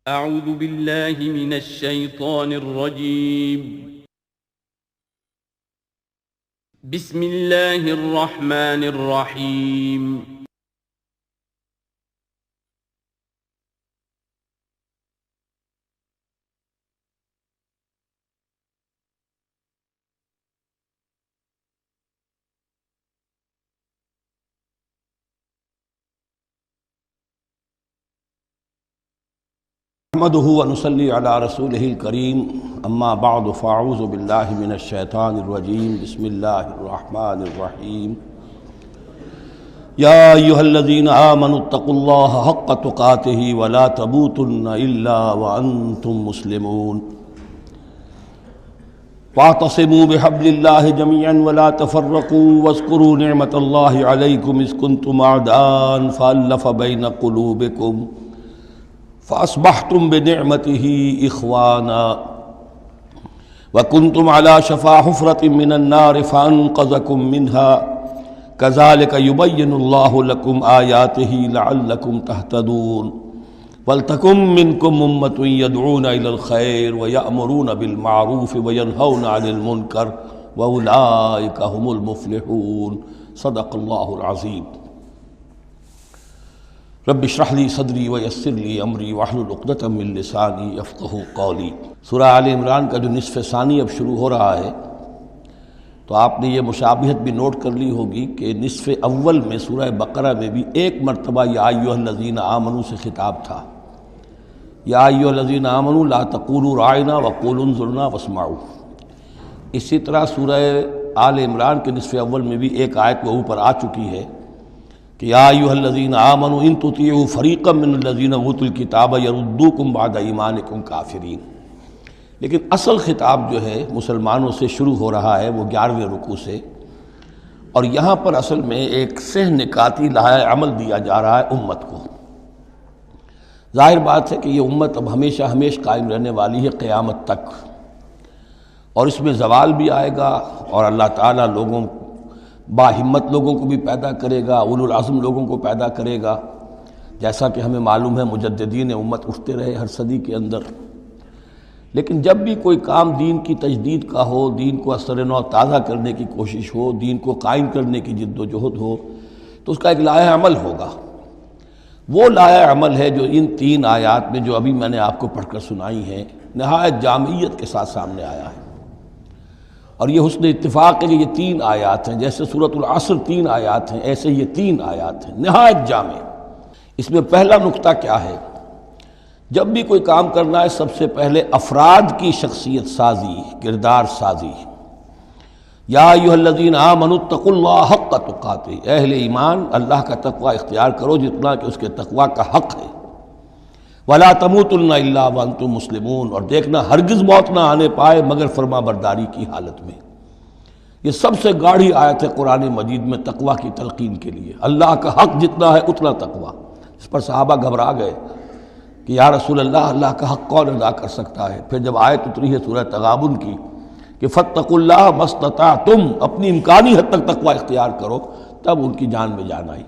اعوذ باللہ من الشیطان الرجیم بسم اللہ الرحمن الرحیم نحمده ونصلي على رسوله الكريم اما بعد فاعوذ بالله من الشيطان الرجيم بسم الله الرحمن الرحيم يا ايها الذين امنوا اتقوا الله حق تقاته ولا تموتن الا وانتم مسلمون واعتصموا بحبل الله جميعا ولا تفرقوا واذكروا نعمة الله عليكم اذ كنتم اعداء فالف بين قلوبكم فأصبحتم بنعمته إخوانا وكنتم على شفا حفرة من النار فأنقذكم منها كذلك يبين الله لكم آياته لعلكم تهتدون ولتكن منكم أمة يدعون إلى الخير ويأمرون بالمعروف وينهون عن المنكر وأولئك هم المفلحون صدق الله العظيم رب اشرح لي صدری ویسر لي امری واحلل عقدۃ من لسانی یفقہوا قولی۔ سورہ آل عمران کا جو نصف ثانی اب شروع ہو رہا ہے تو آپ نے یہ مشابہت بھی نوٹ کر لی ہوگی کہ نصف اول میں سورہ بقرہ میں بھی ایک مرتبہ یا ایھا الذین آمنوا سے خطاب تھا، یا ایھا الذین آمنوا لا تقولوا راعنا وقولوا انظرنا واسمعوا۔ اسی طرح سورہ آل عمران کے نصف اول میں بھی ایک آیت وہ اوپر آ چکی ہے کہ یا ایھا الذین آمنوا ان تطیعوا فریقا من الذین اوتوا الکتاب یردوکم بعد ایمانکم کافرین۔ لیکن اصل خطاب جو ہے مسلمانوں سے شروع ہو رہا ہے وہ 11ویں رکوع سے، اور یہاں پر اصل میں ایک سہ نکاتی لائحہ عمل دیا جا رہا ہے امت کو۔ ظاہر بات ہے کہ یہ امت اب ہمیشہ قائم رہنے والی ہے قیامت تک، اور اس میں زوال بھی آئے گا، اور اللہ تعالیٰ لوگوں باہمت لوگوں کو بھی پیدا کرے گا، اولو العزم لوگوں کو پیدا کرے گا، جیسا کہ ہمیں معلوم ہے مجددین امت اٹھتے رہے ہر صدی کے اندر۔ لیکن جب بھی کوئی کام دین کی تجدید کا ہو، دین کو اثر نو تازہ کرنے کی کوشش ہو، دین کو قائم کرنے کی جد و جہد ہو، تو اس کا ایک لائحہ عمل ہوگا۔ وہ لائحہ عمل ہے جو ان 3 آیات میں جو ابھی میں نے آپ کو پڑھ کر سنائی ہیں نہایت جامعیت کے ساتھ سامنے آیا ہے، اور یہ حسن اتفاق ہے کہ یہ 3 آیات ہیں، جیسے سورۃ العصر 3 آیات ہیں، ایسے یہ 3 آیات ہیں نہایت جامع۔ اس میں پہلا نقطہ کیا ہے؟ جب بھی کوئی کام کرنا ہے سب سے پہلے افراد کی شخصیت سازی، کردار سازی۔ یا ایھا الذین آمنوا اتقوا اللہ حق تقاتہ، اہل ایمان اللہ کا تقوی اختیار کرو جتنا کہ اس کے تقوی کا حق ہے۔ وَلَا تَمُوتُنَّ إِلَّا وَأَنْتُمْ مُسْلِمُونَ، اور دیکھنا ہرگز موت نہ آنے پائے مگر فرما برداری کی حالت میں۔ یہ سب سے گاڑھی آیت ہے قرآن مجید میں تقوی کی تلقین کے لیے۔ اللہ کا حق جتنا ہے اتنا تقوی۔ اس پر صحابہ گھبرا گئے کہ یا رسول اللہ، اللہ کا حق کون ادا کر سکتا ہے؟ پھر جب آیت اتری ہے سورہ تغابن کی کہ فاتقوا اللہ ما استطعتم، اپنی امکانی حد تک تقوی اختیار کرو، تب ان کی جان میں جان آئی۔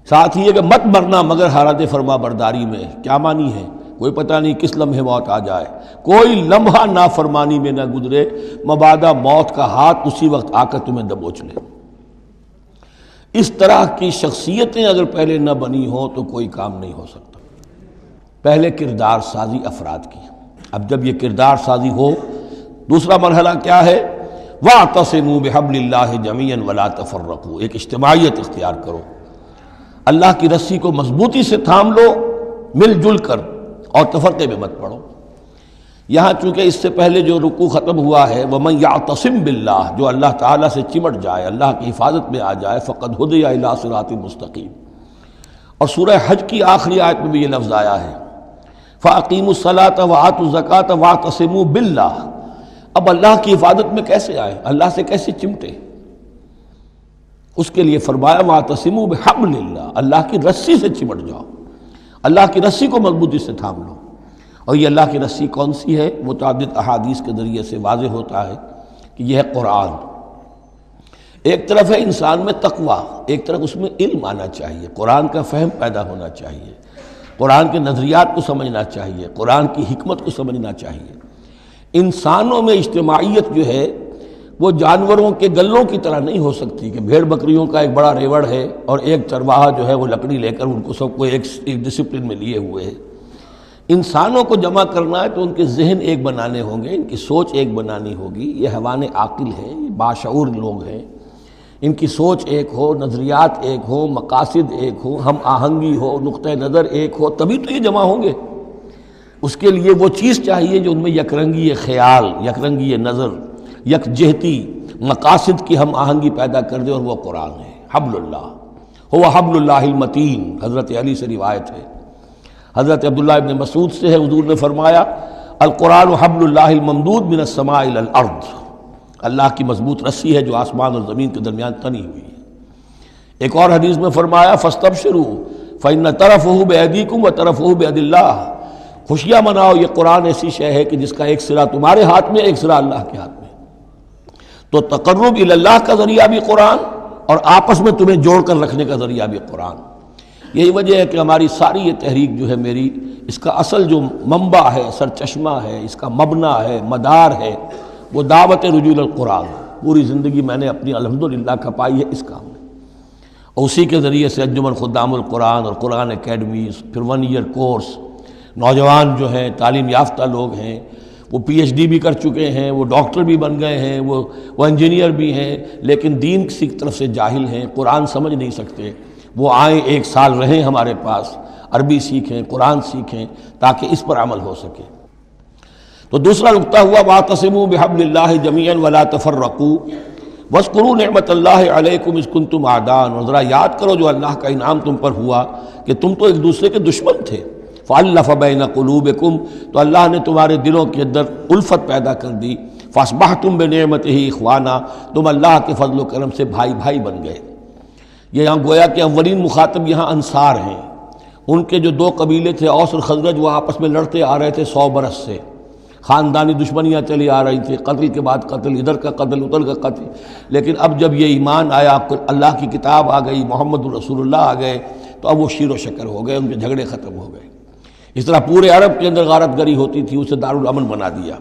ساتھ ہی یہ کہ مت مرنا مگر حالت فرما برداری میں۔ کیا معنی ہے؟ کوئی پتہ نہیں کس لمحے موت آ جائے، کوئی لمحہ نافرمانی میں نہ گزرے مبادا موت کا ہاتھ اسی وقت آ کر تمہیں دبوچ لے۔ اس طرح کی شخصیتیں اگر پہلے نہ بنی ہوں تو کوئی کام نہیں ہو سکتا۔ پہلے کردار سازی افراد کی۔ اب جب یہ کردار سازی ہو، دوسرا مرحلہ کیا ہے؟ وَاعْتَصِمُوا بِحَبْلِ اللَّهِ جَمِيعًا وَلَا تَفَرَّقُوا، ایک اجتماعیت اختیار کرو، اللہ کی رسی کو مضبوطی سے تھام لو مل جل کر، اور تفرقے میں مت پڑو۔ یہاں چونکہ اس سے پہلے جو رکوع ختم ہوا ہے وَمَن يَعْتَصِم بِاللَّهِ، جو اللہ تعالیٰ سے چمٹ جائے، اللہ کی حفاظت میں آ جائے، فَقَدْ هُدِیَ إِلَىٰ صِرَاطٍ مُسْتَقِيمٍ۔ اور سورہ حج کی آخری آیت میں بھی یہ لفظ آیا ہے فَأَقِیمُوا الصَّلَاةَ وَآتُوا الزَّکَاةَ وَاعْتَصِمُوا بِاللَّهِ۔ اب اللہ کی حفاظت میں کیسے آئے؟ اللہ سے کیسے چمٹے؟ اس کے لیے فرمایا وَاعْتَصِمُوا بِحَبْلِ اللَّهِ، اللہ کی رسی سے چمٹ جاؤ، اللہ کی رسی کو مضبوطی سے تھام لو۔ اور یہ اللہ کی رسی کون سی ہے؟ متعدد احادیث کے ذریعے سے واضح ہوتا ہے کہ یہ ہے قرآن۔ ایک طرف ہے انسان میں تقوی، ایک طرف اس میں علم آنا چاہیے، قرآن کا فہم پیدا ہونا چاہیے۔ قرآن کے نظریات کو سمجھنا چاہیے، قرآن کی حکمت کو سمجھنا چاہیے۔ انسانوں میں اجتماعیت جو ہے وہ جانوروں کے گلوں کی طرح نہیں ہو سکتی کہ بھیڑ بکریوں کا ایک بڑا ریوڑ ہے اور ایک چرواہا جو ہے وہ لکڑی لے کر ان کو سب کو ایک ڈسپلن میں لیے ہوئے ہے۔ انسانوں کو جمع کرنا ہے تو ان کے ذہن ایک بنانے ہوں گے، ان کی سوچ ایک بنانی ہوگی۔ یہ حیوان عاقل ہیں، یہ باشعور لوگ ہیں، ان کی سوچ ایک ہو، نظریات ایک ہو، مقاصد ایک ہو، ہم آہنگی ہو، نقطہ نظر ایک ہو، تبھی تو یہ جمع ہوں گے۔ اس کے لیے وہ چیز چاہیے جو ان میں یکرنگی خیال، یکرنگی نظر، یکجہتی مقاصد کی ہم آہنگی پیدا کر دے، اور وہ قرآن ہے۔ حبل اللہ ہو حبل اللہ المتین، حضرت علی سے روایت ہے۔ حضرت عبداللہ ابن مسعود سے ہے، حضور نے فرمایا القرآن حبل اللہ الممدود من السماء الی الارض، اللہ کی مضبوط رسی ہے جو آسمان اور زمین کے درمیان تنی ہوئی ہے۔ ایک اور حدیث میں فرمایا فاستبشروا فإن طرفه بأيديكم وطرفه بيد اللہ، خوشیاں مناؤ، یہ قرآن ایسی شے ہے کہ جس کا ایک سرا تمہارے ہاتھ میں، ایک سرا اللہ کے ہاتھ میں۔ تو تقرب الی اللہ کا ذریعہ بھی قرآن، اور آپس میں تمہیں جوڑ کر رکھنے کا ذریعہ بھی قرآن۔ یہی وجہ ہے کہ ہماری ساری یہ تحریک جو ہے میری، اس کا اصل جو منبع ہے، سرچشمہ ہے، اس کا مبنی ہے، مدار ہے، وہ دعوت رجوع القرآن۔ پوری زندگی میں نے اپنی الحمدللہ کھپائی ہے اس کام میں، اور اسی کے ذریعے سے انجمن خدام القرآن اور قرآن اکیڈمیز، پھر 1 ایئر کورس، نوجوان جو ہیں تعلیم یافتہ لوگ ہیں، وہ پی ایچ ڈی بھی کر چکے ہیں، وہ ڈاکٹر بھی بن گئے ہیں، وہ انجینئر بھی ہیں، لیکن دین کی طرف سے جاہل ہیں، قرآن سمجھ نہیں سکتے۔ وہ آئیں، 1 سال رہیں ہمارے پاس، عربی سیکھیں، قرآن سیکھیں، تاکہ اس پر عمل ہو سکے۔ تو دوسرا نقطہ ہوا واعتصموا بحبل اللہ جمیعا ولا تفرقوا واذکروا نعمت اللہ علیکم اذ کنتم اعداء، اور ذرا یاد کرو جو اللہ کا انعام تم پر ہوا کہ تم تو ایک دوسرے کے دشمن تھے۔ فالف بین قلوبکم، تو اللہ نے تمہارے دلوں کے اندر الفت پیدا کر دی۔ فاصبحتم بنعمتہ اخوانا، تم اللہ کے فضل و کرم سے بھائی بھائی بن گئے۔ یہ یہاں گویا کہ اولین مخاطب یہاں انصار ہیں۔ ان کے جو 2 قبیلے تھے اوس اور خزرج، وہ آپس میں لڑتے آ رہے تھے 100 برس سے، خاندانی دشمنیاں چلی آ رہی تھیں، قتل کے بعد قتل، ادھر کا قتل ادھر کا قتل۔ لیکن اب جب یہ ایمان آیا، اللہ کی کتاب آ گئی، محمد رسول اللہ آ گئے، تو اب وہ شیر و شکر ہو گئے، ان کے جھگڑے ختم ہو گئے۔ اس طرح پورے عرب کے اندر غارت گری ہوتی تھی، اسے دارالامن بنا دیا۔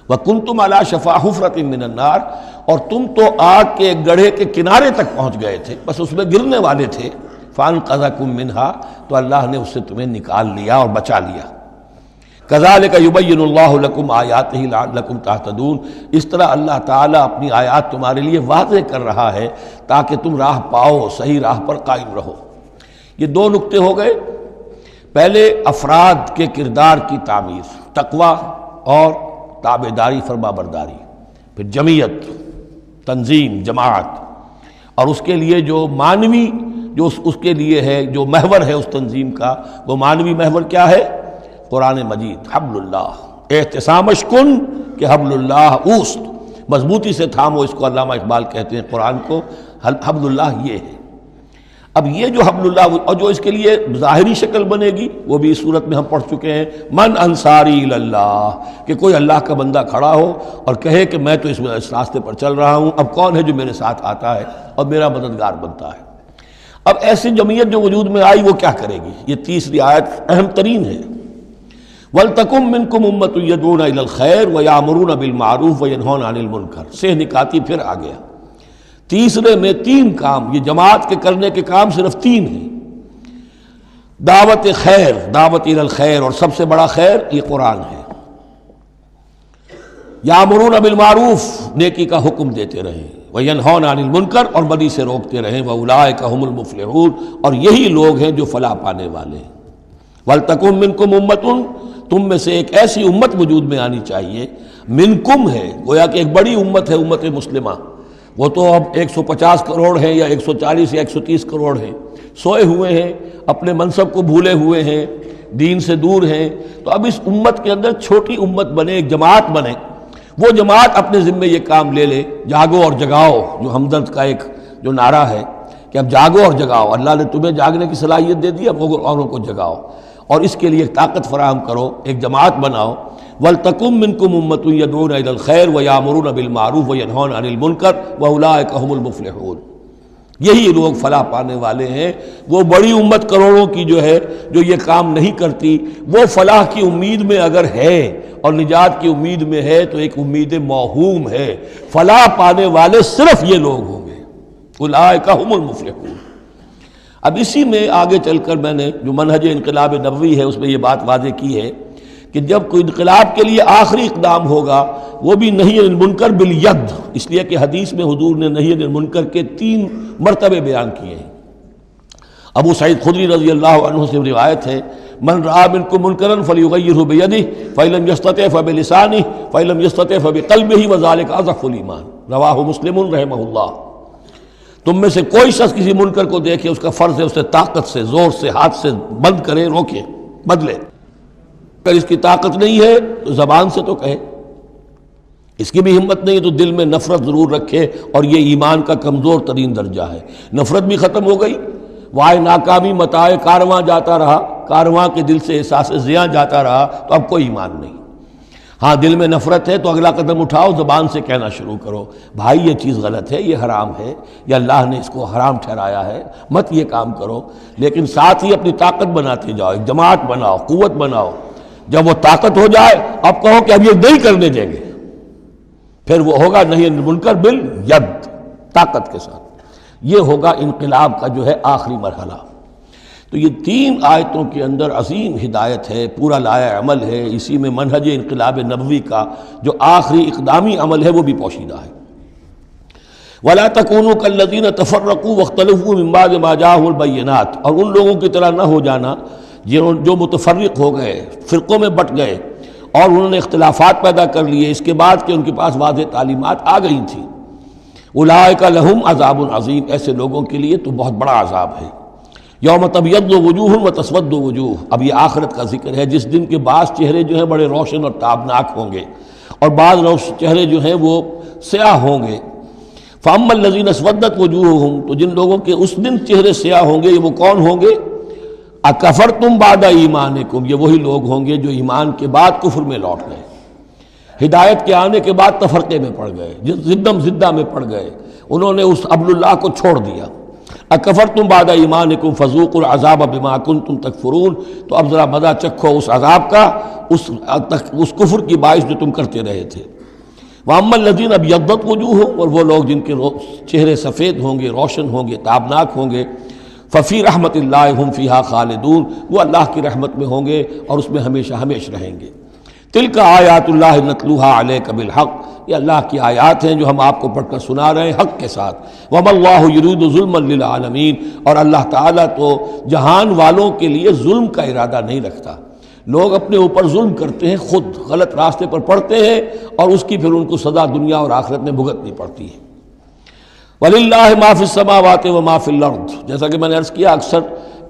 وَكُنْتُمْ عَلَىٰ شَفَا حُفْرَةٍ مِّنَ النَّارِ، اور تم تو آگ کے گڑھے کے کنارے تک پہنچ گئے تھے، بس اس میں گرنے والے تھے۔ فَأَنْقَذَكُم مِّنْهَا، تو اللہ نے اس سے تمہیں نکال لیا اور بچا لیا۔ كَذَلِكَ يُبَيِّنُ اللَّهُ لَكُمْ آيَاتِهِ لَعَلَّكُمْ تَهْتَدُونَ، اس طرح اللہ تعالیٰ اپنی آیات تمہارے لیے واضح کر رہا ہے تاکہ تم راہ پاؤ، صحیح راہ پر قائم رہو۔ یہ 2 نقطے ہو گئے۔ پہلے افراد کے کردار کی تعمیر، تقوی اور تابعداری، فرما برداری، پھر جمعیت، تنظیم، جماعت، اور اس کے لیے جو معنوی جو اس کے لیے ہے، جو محور ہے اس تنظیم کا، وہ معنوی محور کیا ہے؟ قرآن مجید، حبل اللہ، اعتصامش کن کہ حبل اللہ اوست، مضبوطی سے تھامو، اس کو علامہ اقبال کہتے ہیں قرآن کو، حبل اللہ یہ ہے۔ اب یہ جو حبل اللہ، اور جو اس کے لیے ظاہری شکل بنے گی، وہ بھی اس صورت میں ہم پڑھ چکے ہیں، من انصاری اللہ، کہ کوئی اللہ کا بندہ کھڑا ہو اور کہے کہ میں تو اس راستے پر چل رہا ہوں، اب کون ہے جو میرے ساتھ آتا ہے اور میرا مددگار بنتا ہے۔ اب ایسی جمعیت جو وجود میں آئی وہ کیا کرے گی؟ یہ تیسری آیت اہم ترین ہے۔ وَلْتَكُن مِّنكُمْ أُمَّةٌ يَدْعُونَ إِلَى الْخَيْرِ وَيَأْمُرُونَ بِالْمَعْرُوفِ وَيَنْهَوْنَ عَنِ الْمُنكَرِ، سے نکاتی پھر آ گیا۔ تیسرے میں 3 کام، یہ جماعت کے کرنے کے کام صرف 3 ہیں۔ دعوت خیر، دعوت الی الخیر، اور سب سے بڑا خیر یہ قرآن ہے۔ یامرون بالمعروف، نیکی کا حکم دیتے رہیں، وینہون عن المنکر، اور بدی سے روکتے رہیں، واولئک ھم المفلحون، اور یہی لوگ ہیں جو فلاح پانے والے ہیں۔ ولتکن منکم امۃ، تم میں سے ایک ایسی امت وجود میں آنی چاہیے، منکم ہے، گویا کہ ایک بڑی امت ہے، امت مسلمہ، وہ تو اب 150 کروڑ ہیں یا 140 یا 130 کروڑ ہیں، سوئے ہوئے ہیں، اپنے منصب کو بھولے ہوئے ہیں، دین سے دور ہیں۔ تو اب اس امت کے اندر چھوٹی امت بنے، ایک جماعت بنے، وہ جماعت اپنے ذمے یہ کام لے لے، جاگو اور جگاؤ، جو ہمدرد کا ایک جو نعرہ ہے کہ اب جاگو اور جگاؤ، اللہ نے تمہیں جاگنے کی صلاحیت دے دی، اب اوروں کو جگاؤ، اور اس کے لیے ایک طاقت فراہم کرو، ایک جماعت بناؤ۔ وَلْتَكُن مِّنكُمْ أُمَّةٌ يَدْعُونَ إِلَى الْخَيْرِ وَيَأْمُرُونَ بِالْمَعْرُوفِ وَيَنْهَوْنَ عَنِ الْمُنكَرِ وَأُولَٰئِكَ هُمُ الْمُفْلِحُونَ۔ یہی لوگ فلاح پانے والے ہیں۔ وہ بڑی امت کروڑوں کی جو ہے جو یہ کام نہیں کرتی، وہ فلاح کی امید میں اگر ہے اور نجات کی امید میں ہے تو ایک امید موہوم ہے۔ فلاح پانے والے صرف یہ لوگ ہوں گے، اولئک ھم المفلحون۔ اب اسی میں آگے چل کر میں نے جو منہج انقلاب نبوی ہے اس میں یہ بات واضح کی ہے کہ جب کوئی انقلاب کے لیے آخری اقدام ہوگا وہ بھی نہی عن المنکر بالید، اس لیے کہ حدیث میں حضور نے نہی عن المنکر کے 3 مرتبے بیان کیے ہیں۔ ابو سعید خدری رضی اللہ عنہ سے روایت ہے، من رآ منکم منکرا فلیغیرہ بیدہ فإن لم یستطع فبلسانہ فإن لم یستطع فبقلبہ وذلک اضعف الایمان، رواہ مسلم رحمہ اللہ۔ تم میں سے کوئی شخص کسی منکر کو دیکھے، اس کا فرض ہے اسے طاقت سے، زور سے، ہاتھ سے بند کرے، روکے، بدلے۔ اگر اس کی طاقت نہیں ہے تو زبان سے تو کہے، اس کی بھی ہمت نہیں تو دل میں نفرت ضرور رکھے، اور یہ ایمان کا کمزور ترین درجہ ہے۔ نفرت بھی ختم ہو گئی، وائے ناکامی متاع کارواں جاتا رہا، کارواں کے دل سے احساس زیاں جاتا رہا تو اب کوئی ایمان نہیں۔ ہاں دل میں نفرت ہے تو اگلا قدم اٹھاؤ، زبان سے کہنا شروع کرو، بھائی یہ چیز غلط ہے، یہ حرام ہے، یا اللہ نے اس کو حرام ٹھہرایا ہے، مت یہ کام کرو۔ لیکن ساتھ ہی اپنی طاقت بناتے جاؤ، ایک جماعت بناؤ، قوت بناؤ۔ جب وہ طاقت ہو جائے اب کہو کہ اب یہ نہیں کرنے دیں گے، پھر وہ ہوگا نہی عن المنکر بالید، طاقت کے ساتھ۔ یہ ہوگا انقلاب کا جو ہے آخری مرحلہ۔ تو یہ 3 آیتوں کے اندر عظیم ہدایت ہے، پورا لایا عمل ہے، اسی میں منہج انقلاب نبوی کا جو آخری اقدامی عمل ہے وہ بھی پوشیدہ ہے۔ وَلَا تَكُونُوا كَالَّذِينَ تَفَرَّقُوا وَاخْتَلَفُوا مِن بَعْدِ مَا جَاءَهُمُ الْبَيِّنَاتُ، اور ان لوگوں کی طرح نہ ہو جانا جو متفرق ہو گئے، فرقوں میں بٹ گئے اور انہوں نے اختلافات پیدا کر لیے اس کے بعد کہ ان کے پاس واضح تعلیمات آ گئی تھیں۔ اولئک لہم عذاب عظیم، ایسے لوگوں کے لیے تو بہت بڑا عذاب ہے۔ یوم تبیض وجوہ وتسود وجوہ، اب یہ آخرت کا ذکر ہے جس دن کے بعض چہرے جو ہیں بڑے روشن اور تابناک ہوں گے اور بعض چہرے جو ہیں وہ سیاہ ہوں گے۔ فاما الذین اسودت وجوہہم، تو جن لوگوں کے اس دن چہرے سیاہ ہوں گے، یہ وہ کون ہوں گے؟ اکفرتم بعد ایمانکم، یہ وہی لوگ ہوں گے جو ایمان کے بعد کفر میں لوٹ گئے، ہدایت کے آنے کے بعد تفرقے میں پڑ گئے، زدم زدہ میں پڑ گئے، انہوں نے اس عبد اللہ کو چھوڑ دیا۔ اکفرتم بعد ایمانکم فذوقوا العذاب بما کنتم تکفرون، تو اب ذرا مزہ چکھو اس عذاب کا، اس کفر کی باعث جو تم کرتے رہے تھے۔ واما الذین ابیضت وجوہہم، اور وہ لوگ جن کے چہرے سفید ہوں گے، روشن ہوں گے، تابناک ہوں گے، ففی رحمت اللہ ہم فیہا خالدون، وہ اللہ کی رحمت میں ہوں گے اور اس میں ہمیشہ ہمیشہ رہیں گے۔ تلک آیات اللہ نتلوہا علیک بالحق، یہ اللہ کی آیات ہیں جو ہم آپ کو پڑھ کر سنا رہے ہیں حق کے ساتھ۔ وما اللہ یرید ظلما للعالمین، اور اللہ تعالیٰ تو جہان والوں کے لیے ظلم کا ارادہ نہیں رکھتا۔ لوگ اپنے اوپر ظلم کرتے ہیں، خود غلط راستے پر پڑتے ہیں اور اس کی پھر ان کو سزا دنیا اور آخرت میں بھگتنی پڑتی ہے۔ وَلِلَّهِ مَا فِي السَّمَاوَاتِ وَمَا فِي الْأَرْضِ، جیسا کہ میں نے عرض کیا اکثر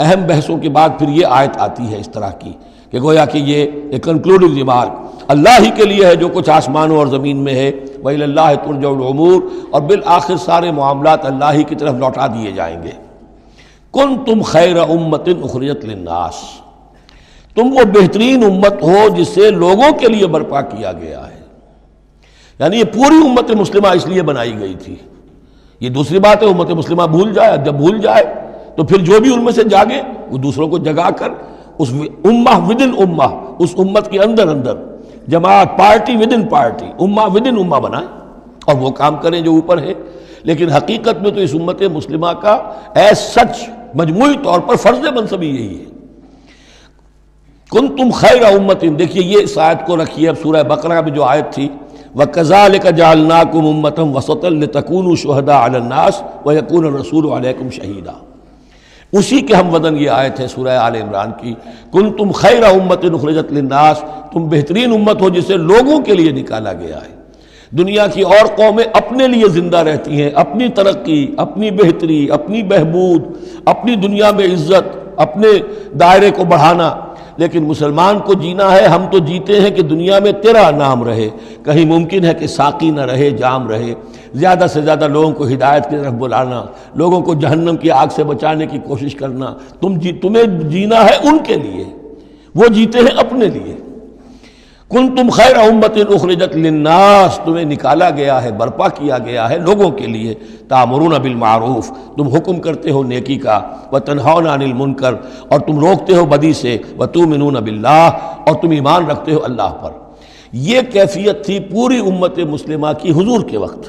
اہم بحثوں کے بعد پھر یہ آیت آتی ہے اس طرح کی کہ گویا کہ یہ ایک کنکلوڈنگ ریمارک، اللہ ہی کے لیے ہے جو کچھ آسمانوں اور زمین میں ہے، وَإِلَى اللَّهِ تُرْجَعُ الْأُمُورُ، اور بالآخر سارے معاملات اللہ ہی کی طرف لوٹا دیے جائیں گے۔ كُنْتُمْ خَيْرَ أُمَّةٍ أُخْرِجَتْ لِلنَّاسِ، تم وہ بہترین امت ہو جسے لوگوں کے لیے برپا کیا گیا ہے، یعنی یہ پوری امت مسلمہ اس لیے بنائی گئی تھی۔ یہ دوسری بات ہے امت مسلمہ بھول جائے، جب بھول جائے تو پھر جو بھی ان میں سے جاگے وہ دوسروں کو جگا کر اس امہ ودن امہ، اس امت کے اندر اندر جماعت، پارٹی ودن پارٹی، امہ ودن امہ بنائیں اور وہ کام کریں جو اوپر ہے۔ لیکن حقیقت میں تو اس امت مسلمہ کا ایز سچ مجموعی طور پر فرض منصبی یہی ہے۔ کنتم خیر امت، دیکھیے یہ اس آیت کو رکھیے، اب سورہ بقرہ میں جو آیت تھی وَكَذَلِكَ جَعَلْنَاكُمْ أُمَّةً وَسَطًا لِتَكُونُوا شُهَدَاءَ عَلَى النَّاسِ وَيَكُونَ الرَّسُولُ عَلَيْكُمْ شَهِيدًا، اسی کے ہم وزن یہ آیت ہے سورہ آل عمران کی، کنتم خیر امت اخرجت للناس، تم بہترین امت ہو جسے لوگوں کے لیے نکالا گیا ہے۔ دنیا کی اور قومیں اپنے لیے زندہ رہتی ہیں، اپنی ترقی، اپنی بہتری، اپنی بہبود، اپنی دنیا میں عزت، اپنے دائرے کو بڑھانا، لیکن مسلمان کو جینا ہے، ہم تو جیتے ہیں کہ دنیا میں تیرا نام رہے، کہیں ممکن ہے کہ ساقی نہ رہے، جام رہے، زیادہ سے زیادہ لوگوں کو ہدایت کی طرف بلانا، لوگوں کو جہنم کی آگ سے بچانے کی کوشش کرنا، تمہیں جینا ہے ان کے لیے، وہ جیتے ہیں اپنے لیے۔ کنتم خیر امت اخرجت للناس، تمہیں نکالا گیا ہے، برپا کیا گیا ہے لوگوں کے لیے، تامرون بالمعروف، تم حکم کرتے ہو نیکی کا، وتنہون عن المنکر، اور تم روکتے ہو بدی سے، وتؤمنون باللہ، اور تم ایمان رکھتے ہو اللہ پر۔ یہ کیفیت تھی پوری امت مسلمہ کی حضور کے وقت،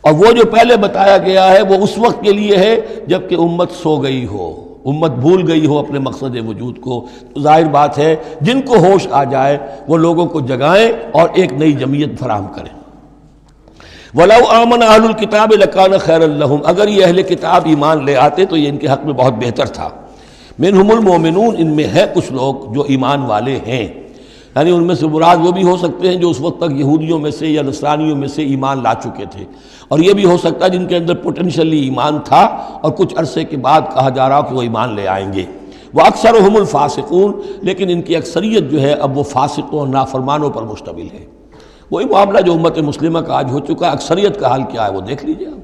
اور وہ جو پہلے بتایا گیا ہے وہ اس وقت کے لیے ہے جب کہ امت سو گئی ہو، امت بھول گئی ہو اپنے مقصد وجود کو۔ تو ظاہر بات ہے جن کو ہوش آ جائے وہ لوگوں کو جگائیں اور ایک نئی جمعیت فراہم کریں۔ وَلَوْ آمَنَ أَهْلُ الْكِتَابِ لَكَانَ خَيْرًا لَهُمْ، اگر یہ اہل کتاب ایمان لے آتے تو یہ ان کے حق میں بہت بہتر تھا۔ مِنْهُمُ الْمُؤْمِنُونَ، ان میں ہے کچھ لوگ جو ایمان والے ہیں، یعنی ان میں سے مراد وہ بھی ہو سکتے ہیں جو اس وقت تک یہودیوں میں سے یا نصرانیوں میں سے ایمان لا چکے تھے، اور یہ بھی ہو سکتا ہے جن کے اندر پوٹینشلی ایمان تھا اور کچھ عرصے کے بعد کہا جا رہا کہ وہ ایمان لے آئیں گے۔ وَأَكْثَرُهُمُ الْفَاسِقُونَ، لیکن ان کی اکثریت جو ہے اب وہ فاسقوں اور نافرمانوں پر مشتمل ہے۔ وہی معاملہ جو امت مسلمہ کا آج ہو چکا ہے، اکثریت کا حال کیا ہے وہ دیکھ لیجیے آپ۔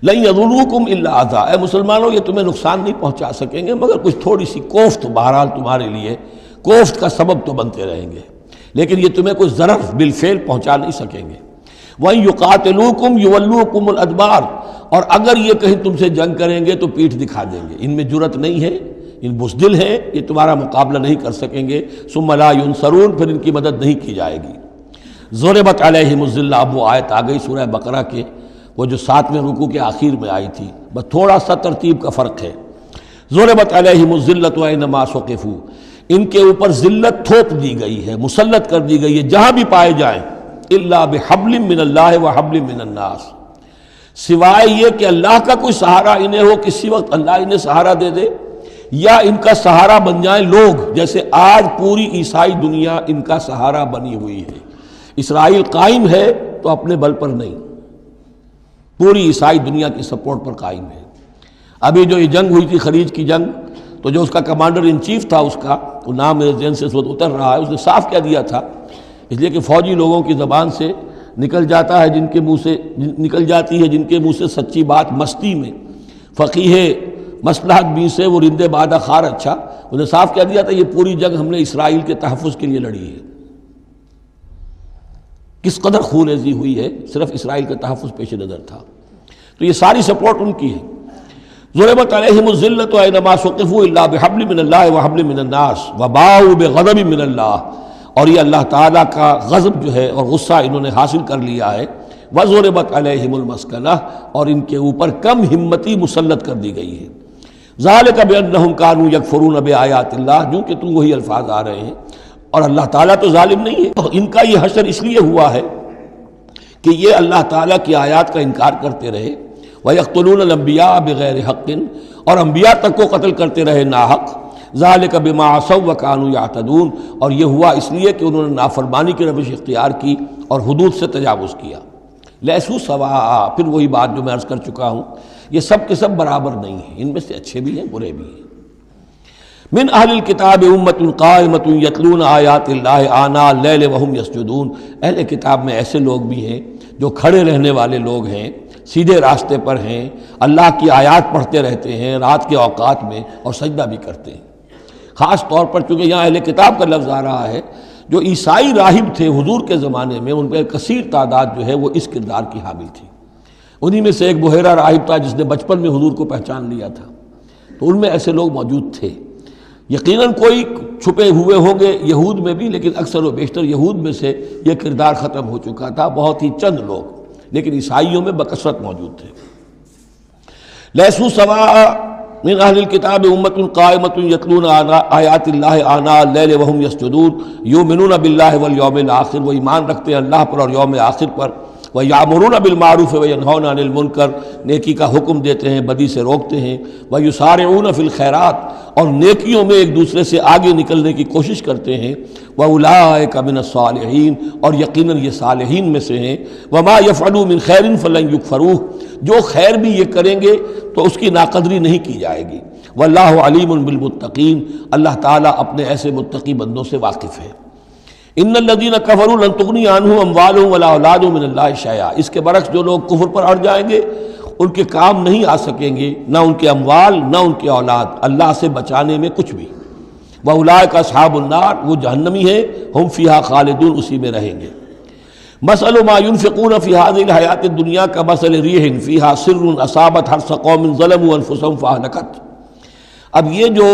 لَن يَضُرُّوكُمْ إِلَّا أَذًى، اے مسلمانوں یہ تمہیں نقصان نہیں پہنچا سکیں گے مگر کچھ تھوڑی سی کوفت، بہرحال تمہارے لیے کوفت کا سبب تو بنتے رہیں گے، لیکن یہ تمہیں کوئی ضرر بالفعل پہنچا نہیں سکیں گے۔ وَإِن يُقَاتِلُوكُمْ يُوَلُّوكُمُ الْأَدْبَارَ، اور اگر یہ کہیں تم سے جنگ کریں گے تو پیٹھ دکھا دیں گے، ان میں جرأت نہیں ہے، ان بزدل ہیں، یہ تمہارا مقابلہ نہیں کر سکیں گے۔ ثُمَّ لَا يُنصَرُونَ، پھر ان کی مدد نہیں کی جائے گی۔ ضُرِبَتْ عَلَيْهِمُ الذِّلَّةُ، اب وہ آیت آ گئی سورہ بقرہ کے وہ جو 7ویں رکوع کے آخر میں آئی تھی، بس تھوڑا سا ترتیب کا فرق ہے۔ ضُرِبَتْ عَلَيْهِمُ الذِّلَّةُ أَيْنَمَا ثُقِفُوا، ان کے اوپر ذلت تھوپ دی گئی ہے، مسلط کر دی گئی ہے جہاں بھی پائے جائیں، الا بحبل من اللہ وحبل من الناس، سوائے یہ کہ اللہ کا کوئی سہارا انہیں ہو، کسی وقت اللہ انہیں سہارا دے دے، یا ان کا سہارا بن جائیں لوگ، جیسے آج پوری عیسائی دنیا ان کا سہارا بنی ہوئی ہے۔ اسرائیل قائم ہے تو اپنے بل پر نہیں، پوری عیسائی دنیا کی سپورٹ پر قائم ہے۔ ابھی جو یہ جنگ ہوئی تھی خلیج کی جنگ، تو جو اس کا کمانڈر ان چیف تھا، اس کا وہ نام میرے ذہن سے اس وقت اتر رہا ہے، اس نے صاف کہہ دیا تھا، اس لیے کہ فوجی لوگوں کی زبان سے نکل جاتا ہے جن کے منہ سے نکل جاتی ہے جن کے منہ سے سچی بات مستی میں، فقیہ مصلحت بھی سے وہ رندے بادہ خار اچھا، اس نے صاف کہہ دیا تھا یہ پوری جنگ ہم نے اسرائیل کے تحفظ کے لیے لڑی ہے۔ کس قدر خونریزی ہوئی ہے، صرف اسرائیل کا تحفظ پیش نظر تھا، تو یہ ساری سپورٹ ان کی ہے۔ ضربت علیہم الذلۃ اینما ثقفوا الا بحبل من اللہ وحبل من الناس وباؤوا بغضب من اللہ، اور یہ اللہ تعالیٰ کا غضب جو ہے اور غصہ انہوں نے حاصل کر لیا ہے۔ وضربت علیہم المسکنہ، اور ان کے اوپر کم ہمتی مسلط کر دی گئی ہے۔ ذالک بانہم کانوا یکفرون بآیات اللہ، جو کہ تو وہی الفاظ آ رہے ہیں، اور اللہ تعالیٰ تو ظالم نہیں ہے، تو ان کا یہ حشر اس لیے ہوا ہے کہ یہ اللہ تعالیٰ کی آیات کا انکار کرتے رہے۔ وَيَقْتُلُونَ الْأَنْبِيَاءَ بِغَيْرِ حَقٍّ، اور انبیاء تک کو قتل کرتے رہے ناحق۔ ذَلِكَ بِمَا عَصَوْا وَكَانُوا يَعْتَدُونَ، اور یہ ہوا اس لیے کہ انہوں نے نافرمانی کی روش اختیار کی اور حدود سے تجاوز کیا۔ لیسوا سواء، پھر وہی بات جو میں عرض کر چکا ہوں، یہ سب کے سب برابر نہیں ہیں، ان میں سے اچھے بھی ہیں برے بھی ہیں۔ من اہل الکتاب امۃ قائمۃ یتلون آیات اللہ آناء اللیل وہم یسجدون، اہل کتاب میں ایسے لوگ بھی ہیں جو کھڑے رہنے والے لوگ ہیں، سیدھے راستے پر ہیں، اللہ کی آیات پڑھتے رہتے ہیں رات کے اوقات میں اور سجدہ بھی کرتے ہیں۔ خاص طور پر چونکہ یہاں اہل کتاب کا لفظ آ رہا ہے، جو عیسائی راہب تھے حضور کے زمانے میں، ان پہ کثیر تعداد جو ہے وہ اس کردار کی حامل تھی۔ انہی میں سے ایک بحیرہ راہب تھا جس نے بچپن میں حضور کو پہچان لیا تھا، تو ان میں ایسے لوگ موجود تھے۔ یقیناً کوئی چھپے ہوئے ہوں گے یہود میں بھی، لیکن اکثر و بیشتر یہود میں سے یہ کردار ختم ہو چکا تھا، بہت ہی چند لوگ، لیکن عیسائیوں میں بکثرت موجود تھے۔ لیسوا سواء من اہل الکتاب امۃ قائمۃ یتلون آیات اللہ آناء اللیل وہم یسجدون یؤمنون باللہ والیوم الآخر، وہ ایمان رکھتے ہیں اللہ پر اور یوم آخر پر۔ وَيَأْمُرُونَ بِالْمَعْرُوفِ وَيَنْهَوْنَ عَنِ الْمُنْكَرِ، نیکی کا حکم دیتے ہیں بدی سے روکتے ہیں۔ وَيُسَارِعُونَ فِي الْخَيْرَاتِ، اور نیکیوں میں ایک دوسرے سے آگے نکلنے کی کوشش کرتے ہیں۔ وَأُولَٰئِكَ مِنَ الصَّالِحِينَ، اور یقیناً یہ صالحین میں سے ہیں۔ وَمَا يَفْعَلُوا مِنْ خَيْرٍ فَلَنْ يُكْفَرُوهُ، جو خیر بھی یہ کریں گے تو اس کی ناقدری نہیں کی جائے گی۔ وَاللَّهُ عَلِيمٌ بِالْمُتَّقِينَ، اللہ تعالیٰ اپنے ایسے متقی بندوں سے واقف ہے۔ ان الذین کفروا لن تغنی عنہم اموالہم ولا اولادہم من اللہ شیئا، اس کے برعکس جو لوگ کفر پر اڑ جائیں گے ان کے کام نہیں آ سکیں گے، نہ ان کے اموال نہ ان کے اولاد، اللہ سے بچانے میں کچھ بھی۔ وَأُولَٰئِكَ أَصْحَابُ النَّارِ، وہ جہنمی ہیں، ہم فیہا خالدون، اسی میں رہیں گے۔ مثل ما ينفقون في هذه الحیات الدنیا كمثل ريح فيها سر اصابت حرث قوم ظلموا انفسهم فاهلكت۔ اب یہ جو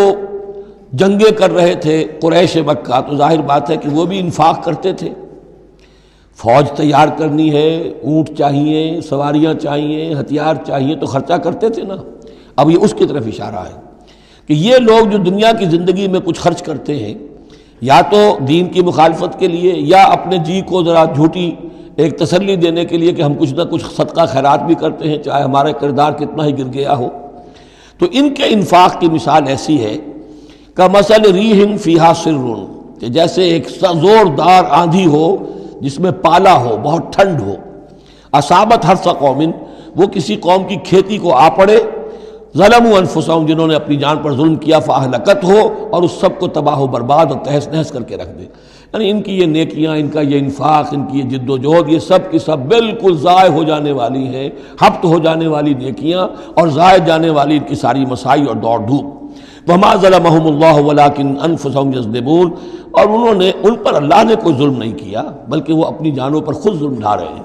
جنگیں کر رہے تھے قریش مکہ، تو ظاہر بات ہے کہ وہ بھی انفاق کرتے تھے، فوج تیار کرنی ہے، اونٹ چاہیے، سواریاں چاہیے، ہتھیار چاہیے، تو خرچہ کرتے تھے نا۔ اب یہ اس کی طرف اشارہ ہے کہ یہ لوگ جو دنیا کی زندگی میں کچھ خرچ کرتے ہیں، یا تو دین کی مخالفت کے لیے، یا اپنے جی کو ذرا جھوٹی ایک تسلی دینے کے لیے کہ ہم کچھ نہ کچھ صدقہ خیرات بھی کرتے ہیں چاہے ہمارا کردار کتنا ہی گر گیا ہو، تو ان کے انفاق کی مثال ایسی ہے کمثل ریح فیہا سر، کہ جیسے ایک زوردار آندھی ہو جس میں پالا ہو، بہت ٹھنڈ ہو، اصابت حرث قوم، وہ کسی قوم کی کھیتی کو آ پڑے، ظلموا انفسہم، جنہوں نے اپنی جان پر ظلم کیا، فاہلکت ہو، اور اس سب کو تباہ و برباد اور تہس نہس کر کے رکھ دے۔ یعنی ان کی یہ نیکیاں، ان کا یہ انفاق، ان کی یہ جد و جہد، یہ سب کی سب بالکل ضائع ہو جانے والی ہیں، ہبط ہو جانے والی نیکیاں اور ضائع جانے والی ان کی ساری مساعی اور دوڑ دھوپ۔ وما ظلمہم اللہ ولکن انفسہم یظلمون، اور انہوں نے، ان پر اللہ نے کوئی ظلم نہیں کیا بلکہ وہ اپنی جانوں پر خود ظلم ڈھا رہے ہیں۔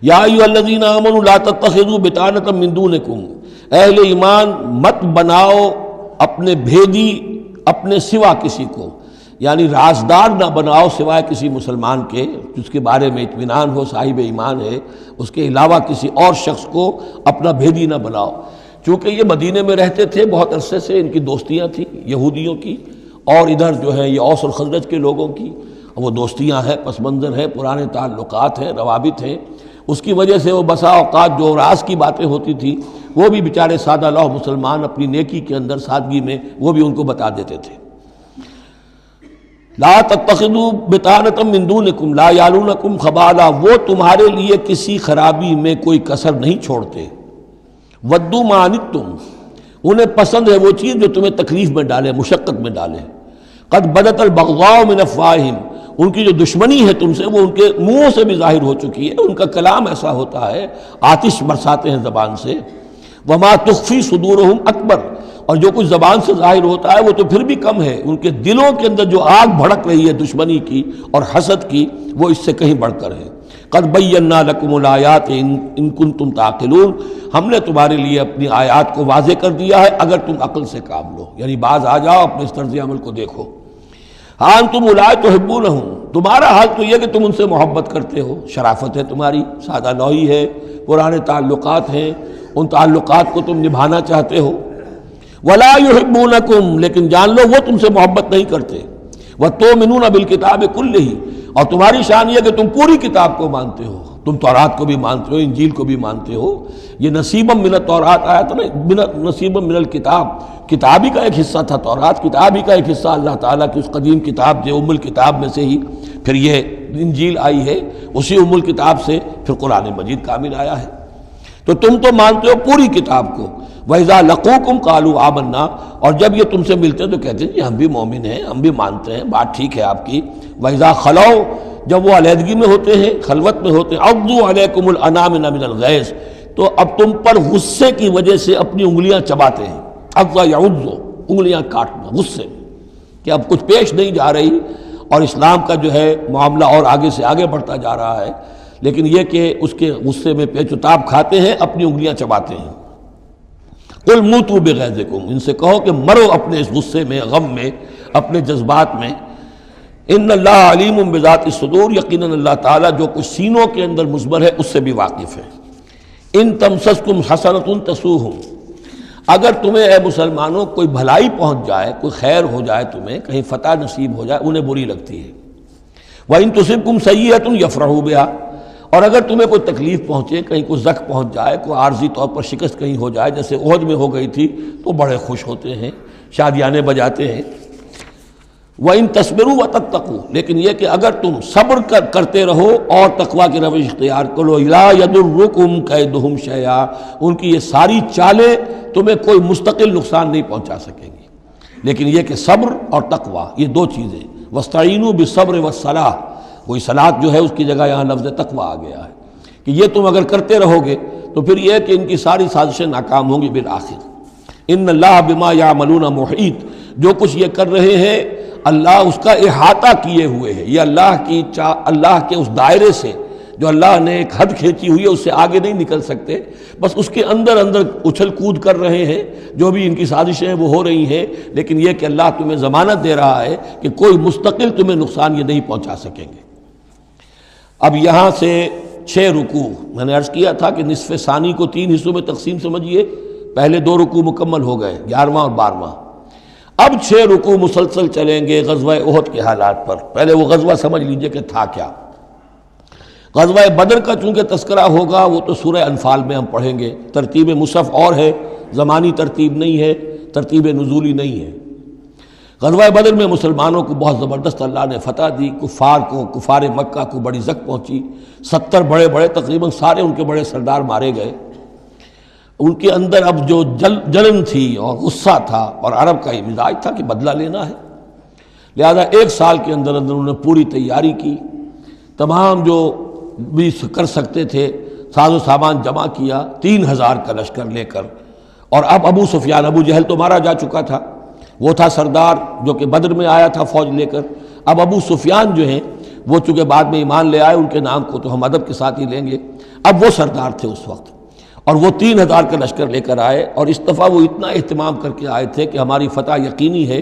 یا ایھا الذین آمنوا لا تتخذوا بطانۃ من دونکم، اہل ایمان مت بناؤ اپنے بھیدی اپنے سوا کسی کو، یعنی رازدار نہ بناؤ سوائے کسی مسلمان کے جس کے بارے میں اطمینان ہو، صاحب ایمان ہے، اس کے علاوہ کسی اور شخص کو اپنا بھیدی نہ بناؤ۔ چونکہ یہ مدینے میں رہتے تھے بہت عرصے سے، ان کی دوستیاں تھیں یہودیوں کی، اور ادھر جو ہے یہ اوس اور خزرج کے لوگوں کی، وہ دوستیاں ہیں، پس منظر ہے، پرانے تعلقات ہیں، روابط ہیں، اس کی وجہ سے وہ بسا اوقات جو راز کی باتیں ہوتی تھی وہ بھی بیچارے سادہ لوح مسلمان اپنی نیکی کے اندر، سادگی میں، وہ بھی ان کو بتا دیتے تھے۔ لا تتخذوا بطانۃ من دونکم لا یالونکم خبالا، وہ تمہارے لیے کسی خرابی میں کوئی کسر نہیں چھوڑتے۔ ودوا ما عنتم، انہیں پسند ہے وہ چیز جو تمہیں تکلیف میں ڈالے، مشقت میں ڈالے۔ قد بدت البغضاء من افواہہم، ان کی جو دشمنی ہے تم سے وہ ان کے منہوں سے بھی ظاہر ہو چکی ہے، ان کا کلام ایسا ہوتا ہے، آتش برساتے ہیں زبان سے۔ وما تخفی صدورہم اکبر، اور جو کچھ زبان سے ظاہر ہوتا ہے وہ تو پھر بھی کم ہے، ان کے دلوں کے اندر جو آگ بھڑک رہی ہے دشمنی کی اور حسد کی، وہ اس سے کہیں بڑھ کر ہے۔ قد بینا لکم الآیات ان کنتم تعقلون، ہم نے تمہارے لیے اپنی آیات کو واضح کر دیا ہے اگر تم عقل سے کام لو، یعنی باز آ جاؤ، اپنے اس طرز عمل کو دیکھو۔ ہاں انتم اولئک تحبونہم، تمہارا حال تو یہ کہ تم ان سے محبت کرتے ہو، شرافت ہے تمہاری، سادہ لوحی ہے، پرانے تعلقات ہیں، ان تعلقات کو تم نبھانا چاہتے ہو۔ ولا یحبونکم، لیکن جان لو وہ تم سے محبت نہیں کرتے۔ وتؤمنون بالکتاب کلہ، اور تمہاری شان یہ کہ تم پوری کتاب کو مانتے ہو، تم تورات کو بھی مانتے ہو، انجیل کو بھی مانتے ہو۔ یہ نصیبا من التورات آیا تھا نا، نصیبا من الکتاب، کتاب ہی کا ایک حصہ تھا تورات، کتاب ہی کا ایک حصہ اللہ تعالیٰ کی اس قدیم کتاب جو ام الکتاب میں سے ہی پھر یہ انجیل آئی ہے، اسی ام الکتاب سے پھر قرآن مجید کامل آیا ہے۔ تو تم تو مانتے ہو پوری کتاب کو۔ وَإِذَا لَقُوكُمْ قَالُوا آمَنَّا، اور جب یہ تم سے ملتے ہیں تو کہتے ہیں جی ہم بھی مومن ہیں، ہم بھی مانتے ہیں، بات ٹھیک ہے آپ کی۔ وَإِذَا خَلَوْا، جب وہ علیحدگی میں ہوتے ہیں، خلوت میں ہوتے ہیں، عَضُّوا عَلَيْكُمُ الْأَنَامِنَ مِنَ الْغَيْظِ، تو اب تم پر غصے کی وجہ سے اپنی انگلیاں چباتے ہیں۔ عَضَّ يَعُضُّ، انگلیاں کاٹنا غصے کہ اب کچھ پیش نہیں جا رہی، اور اسلام کا جو ہے معاملہ اور آگے سے آگے بڑھتا جا رہا ہے، لیکن یہ کہ اس کے غصے میں پیچ و تاب کھاتے ہیں، اپنی انگلیاں چباتے ہیں۔ قل موتوا بغیظکم، ان سے کہو کہ مرو اپنے اس غصے میں، غم میں، اپنے جذبات میں۔ ان اللہ علیم بذات الصدور، یقیناً اللہ تعالیٰ جو کچھ سینوں کے اندر مضمر ہے اس سے بھی واقف ہے۔ ان تمسسکم حسنۃ تسؤہم، اگر تمہیں اے مسلمانوں کوئی بھلائی پہنچ جائے، کوئی خیر ہو جائے، تمہیں کہیں فتح نصیب ہو جائے، انہیں بری لگتی ہے۔ وَإِن تُصِبْكُمْ سَيِّئَةٌ يَفْرَحُوا بِهَا، اور اگر تمہیں کوئی تکلیف پہنچے، کہیں کوئی زخم پہنچ جائے، کوئی عارضی طور پر شکست کہیں ہو جائے، جیسے احد میں ہو گئی تھی، تو بڑے خوش ہوتے ہیں، شادیانے بجاتے ہیں۔ وَإِن تَصْبِرُوا وَتَتَّقُوا، لیکن یہ کہ اگر تم صبر کرتے رہو اور تقویٰ کی روش اختیار کرو، لَا يَضُرُّكُمْ كَيْدُهُمْ شَيْئًا، ان کی یہ ساری چالیں تمہیں کوئی مستقل نقصان نہیں پہنچا سکیں گی۔ لیکن یہ کہ صبر اور تقویٰ یہ دو چیزیں، وَاسْتَعِینُوا بِالصَّبْرِ وَالصَّلَاةِ، وہی صلاۃ جو ہے اس کی جگہ یہاں لفظ تقویٰ آ گیا ہے کہ یہ تم اگر کرتے رہو گے تو پھر یہ کہ ان کی ساری سازشیں ناکام ہوں گی بالآخر۔ ان اللہ بما یعملون محیط، جو کچھ یہ کر رہے ہیں اللہ اس کا احاطہ کیے ہوئے ہے، یہ اللہ کے اس دائرے سے جو اللہ نے ایک حد کھینچی ہوئی ہے اس سے آگے نہیں نکل سکتے، بس اس کے اندر اچھل کود کر رہے ہیں، جو بھی ان کی سازشیں ہیں وہ ہو رہی ہیں، لیکن یہ کہ اللہ تمہیں ضمانت دے رہا ہے کہ کوئی مستقل تمہیں نقصان یہ نہیں پہنچا سکیں گے۔ اب یہاں سے 6 رکوع، میں نے عرض کیا تھا کہ نصف ثانی کو 3 حصوں میں تقسیم سمجھیے، پہلے 2 رکوع مکمل ہو گئے، 11واں اور 12واں، اب 6 رکوع مسلسل چلیں گے غزوہ احد کے حالات پر۔ پہلے وہ غزوہ سمجھ لیجئے کہ تھا کیا۔ غزوہ بدر کا چونکہ تذکرہ ہوگا وہ تو سورہ انفال میں ہم پڑھیں گے، ترتیب مصحف اور ہے، زمانی ترتیب نہیں ہے، ترتیب نزولی نہیں ہے۔ غزوہ بدر میں مسلمانوں کو بہت زبردست اللہ نے فتح دی، کفار مکہ کو بڑی زک پہنچی، 70 بڑے بڑے تقریباً سارے ان کے بڑے سردار مارے گئے۔ ان کے اندر اب جو جلن تھی اور غصہ تھا، اور عرب کا یہ مزاج تھا کہ بدلہ لینا ہے، لہذا 1 سال کے اندر انہوں نے پوری تیاری کی، تمام جو بھی کر سکتے تھے ساز و سامان جمع کیا، 3000 کا لشکر لے کر۔ اور اب ابو سفیان، ابو جہل تو مارا جا چکا تھا، وہ تھا سردار جو کہ بدر میں آیا تھا فوج لے کر، اب ابو سفیان جو ہیں وہ چونکہ بعد میں ایمان لے آئے، ان کے نام کو تو ہم ادب کے ساتھ ہی لیں گے، اب وہ سردار تھے اس وقت، اور وہ 3000 کا لشکر لے کر آئے، اور اس دفعہ وہ اتنا اہتمام کر کے آئے تھے کہ ہماری فتح یقینی ہے،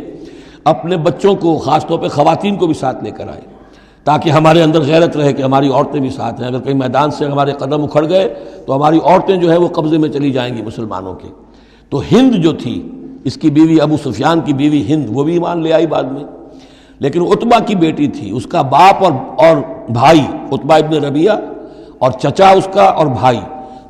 اپنے بچوں کو خاص طور پہ خواتین کو بھی ساتھ لے کر آئے تاکہ ہمارے اندر غیرت رہے کہ ہماری عورتیں بھی ساتھ ہیں، اگر کہیں میدان سے ہمارے قدم اکھڑ گئے تو ہماری عورتیں جو ہے وہ قبضے میں چلی جائیں گی مسلمانوں کے۔ تو ہند جو تھی، اس کی بیوی ابو سفیان کی بیوی ہند، وہ بھی ایمان لے آئی بعد میں، لیکن عتبہ کی بیٹی تھی، اس کا باپ اور بھائی عتبہ ابن ربیعہ، اور چچا اس کا اور بھائی،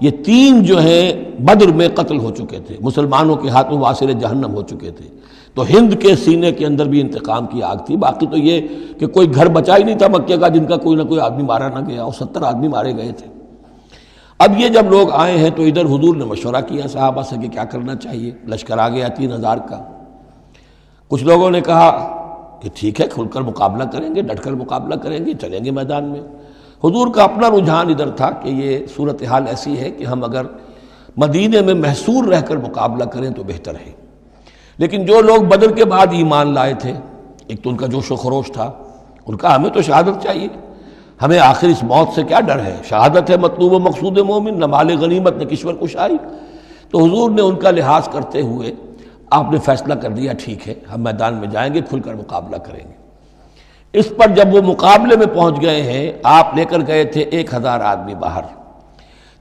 یہ 3 جو ہیں بدر میں قتل ہو چکے تھے، مسلمانوں کے ہاتھوں واصل جہنم ہو چکے تھے۔ تو ہند کے سینے کے اندر بھی انتقام کی آگ تھی۔ باقی تو یہ کہ کوئی گھر بچا ہی نہیں تھا مکے کا جن کا کوئی نہ کوئی آدمی مارا نہ گیا، اور 70 آدمی مارے گئے تھے۔ اب یہ جب لوگ آئے ہیں تو ادھر حضور نے مشورہ کیا صحابہ سے کہ کیا کرنا چاہیے، لشکر آ گیا 3000 کا۔ کچھ لوگوں نے کہا کہ ٹھیک ہے، کھل کر مقابلہ کریں گے، ڈٹ کر مقابلہ کریں گے، چلیں گے میدان میں۔ حضور کا اپنا رجحان ادھر تھا کہ یہ صورتحال ایسی ہے کہ ہم اگر مدینے میں محصور رہ کر مقابلہ کریں تو بہتر ہے۔ لیکن جو لوگ بدر کے بعد ایمان لائے تھے، ایک تو ان کا جوش و خروش تھا، ان کا ہمیں تو شہادت چاہیے، ہمیں آخر اس موت سے کیا ڈر ہے، شہادت ہے مطلوب و مقصود مومن، نہ مال غنیمت نہ کشور کشائی۔ تو حضور نے ان کا لحاظ کرتے ہوئے آپ نے فیصلہ کر دیا ٹھیک ہے ہم میدان میں جائیں گے، کھل کر مقابلہ کریں گے۔ اس پر جب وہ مقابلے میں پہنچ گئے ہیں، آپ لے کر گئے تھے 1000 آدمی باہر،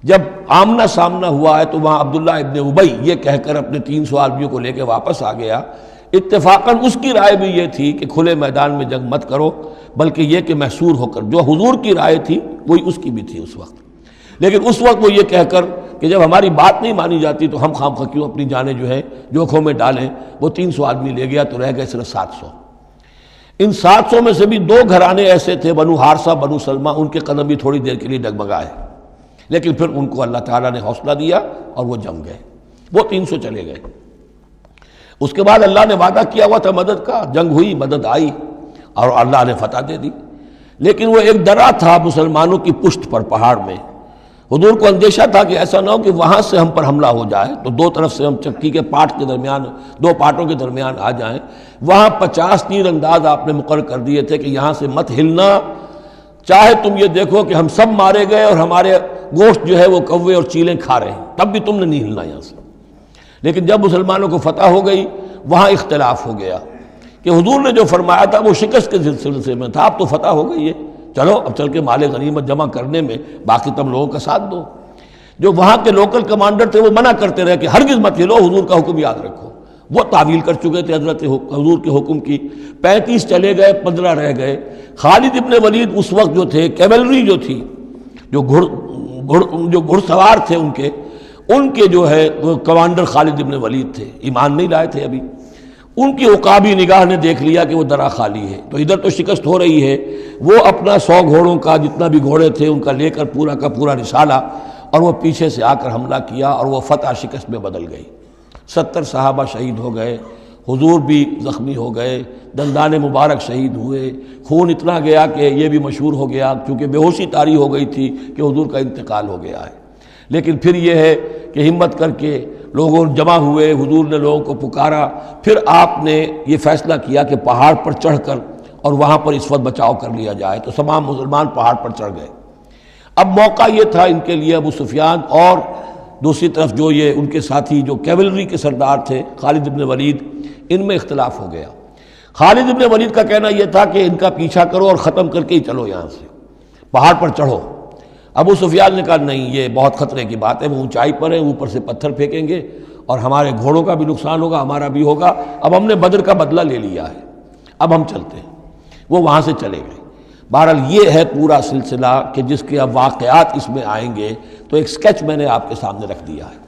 جب آمنا سامنا ہوا ہے تو وہاں عبداللہ ابن ابی یہ کہہ کر اپنے 300 آدمیوں کو لے کے واپس آ گیا۔ اتفاقاً اس کی رائے بھی یہ تھی کہ کھلے میدان میں جنگ مت کرو، بلکہ یہ کہ محصور ہو کر، جو حضور کی رائے تھی وہی اس کی بھی تھی اس وقت، لیکن اس وقت وہ یہ کہہ کر کہ جب ہماری بات نہیں مانی جاتی تو ہم خواہ کیوں اپنی جانیں جو ہے جوکھوں میں ڈالیں۔ وہ 300 آدمی لے گیا تو رہ گئے صرف 700۔ ان 700 میں سے بھی 2 گھرانے ایسے تھے، بنو حارثہ بنو سلمہ، ان کے قدم بھی تھوڑی دیر کے لیے ڈگمگائے، لیکن پھر ان کو اللہ تعالیٰ نے حوصلہ دیا اور وہ جم گئے، وہ 300 چلے گئے۔ اس کے بعد اللہ نے وعدہ کیا ہوا تھا مدد کا، جنگ ہوئی، مدد آئی اور اللہ نے فتح دے دی، لیکن وہ ایک درہ تھا مسلمانوں کی پشت پر پہاڑ میں۔ حضور کو اندیشہ تھا کہ ایسا نہ ہو کہ وہاں سے ہم پر حملہ ہو جائے، تو 2 طرف سے ہم چکی کے پاٹ کے درمیان، 2 پاٹوں کے درمیان آ جائیں۔ وہاں 50 تیر انداز آپ نے مقرر کر دیے تھے کہ یہاں سے مت ہلنا، چاہے تم یہ دیکھو کہ ہم سب مارے گئے اور ہمارے گوشت جو ہے وہ کوے اور چیلیں کھا رہے ہیں، تب بھی تم نے نہیں ہلنا یہاں سے۔ لیکن جب مسلمانوں کو فتح ہو گئی وہاں اختلاف ہو گیا کہ حضور نے جو فرمایا تھا وہ شکست کے سلسلے میں تھا، اب تو فتح ہو گئی ہے، چلو اب چل کے مال غنیمت جمع کرنے میں باقی تم لوگوں کا ساتھ دو۔ جو وہاں کے لوکل کمانڈر تھے وہ منع کرتے رہے کہ ہرگز مت ہلو، حضور کا حکم یاد رکھو۔ وہ تعویل کر چکے تھے حضرت حضور کے حکم کی۔ 35 چلے گئے، 15 رہ گئے۔ خالد ابن ولید اس وقت جو تھے، کیولری جو تھی، جو گھڑ سوار تھے ان کے جو ہے وہ کمانڈر خالد ابن ولید تھے، ایمان نہیں لائے تھے ابھی۔ ان کی عقابی نگاہ نے دیکھ لیا کہ وہ درہ خالی ہے، تو ادھر تو شکست ہو رہی ہے، وہ اپنا 100 گھوڑوں کا جتنا بھی گھوڑے تھے ان کا لے کر پورا کا پورا رسالہ، اور وہ پیچھے سے آ کر حملہ کیا اور وہ فتح شکست میں بدل گئی۔ 70 صحابہ شہید ہو گئے، حضور بھی زخمی ہو گئے، دندان مبارک شہید ہوئے، خون اتنا گیا کہ یہ بھی مشہور ہو گیا، کیونکہ بے ہوشی طاری ہو گئی تھی کہ حضور کا انتقال ہو گیا ہے۔ لیکن پھر یہ ہے کہ ہمت کر کے لوگوں جمع ہوئے، حضور نے لوگوں کو پکارا، پھر آپ نے یہ فیصلہ کیا کہ پہاڑ پر چڑھ کر اور وہاں پر اس وقت بچاؤ کر لیا جائے، تو تمام مسلمان پہاڑ پر چڑھ گئے۔ اب موقع یہ تھا ان کے لیے، ابو سفیان اور دوسری طرف جو یہ ان کے ساتھی جو کیولری کے سردار تھے خالد بن ولید، ان میں اختلاف ہو گیا۔ خالد بن ولید کا کہنا یہ تھا کہ ان کا پیچھا کرو اور ختم کر کے ہی چلو، یہاں سے پہاڑ پر چڑھو۔ ابو سفیان نے کہا نہیں، یہ بہت خطرے کی بات ہے، وہ اونچائی پر ہے، اوپر سے پتھر پھینکیں گے اور ہمارے گھوڑوں کا بھی نقصان ہوگا، ہمارا بھی ہوگا، اب ہم نے بدر کا بدلہ لے لیا ہے، اب ہم چلتے ہیں۔ وہ وہاں سے چلے گئے۔ بہرحال یہ ہے پورا سلسلہ کہ جس کے اب واقعات اس میں آئیں گے، تو ایک سکیچ میں نے آپ کے سامنے رکھ دیا ہے۔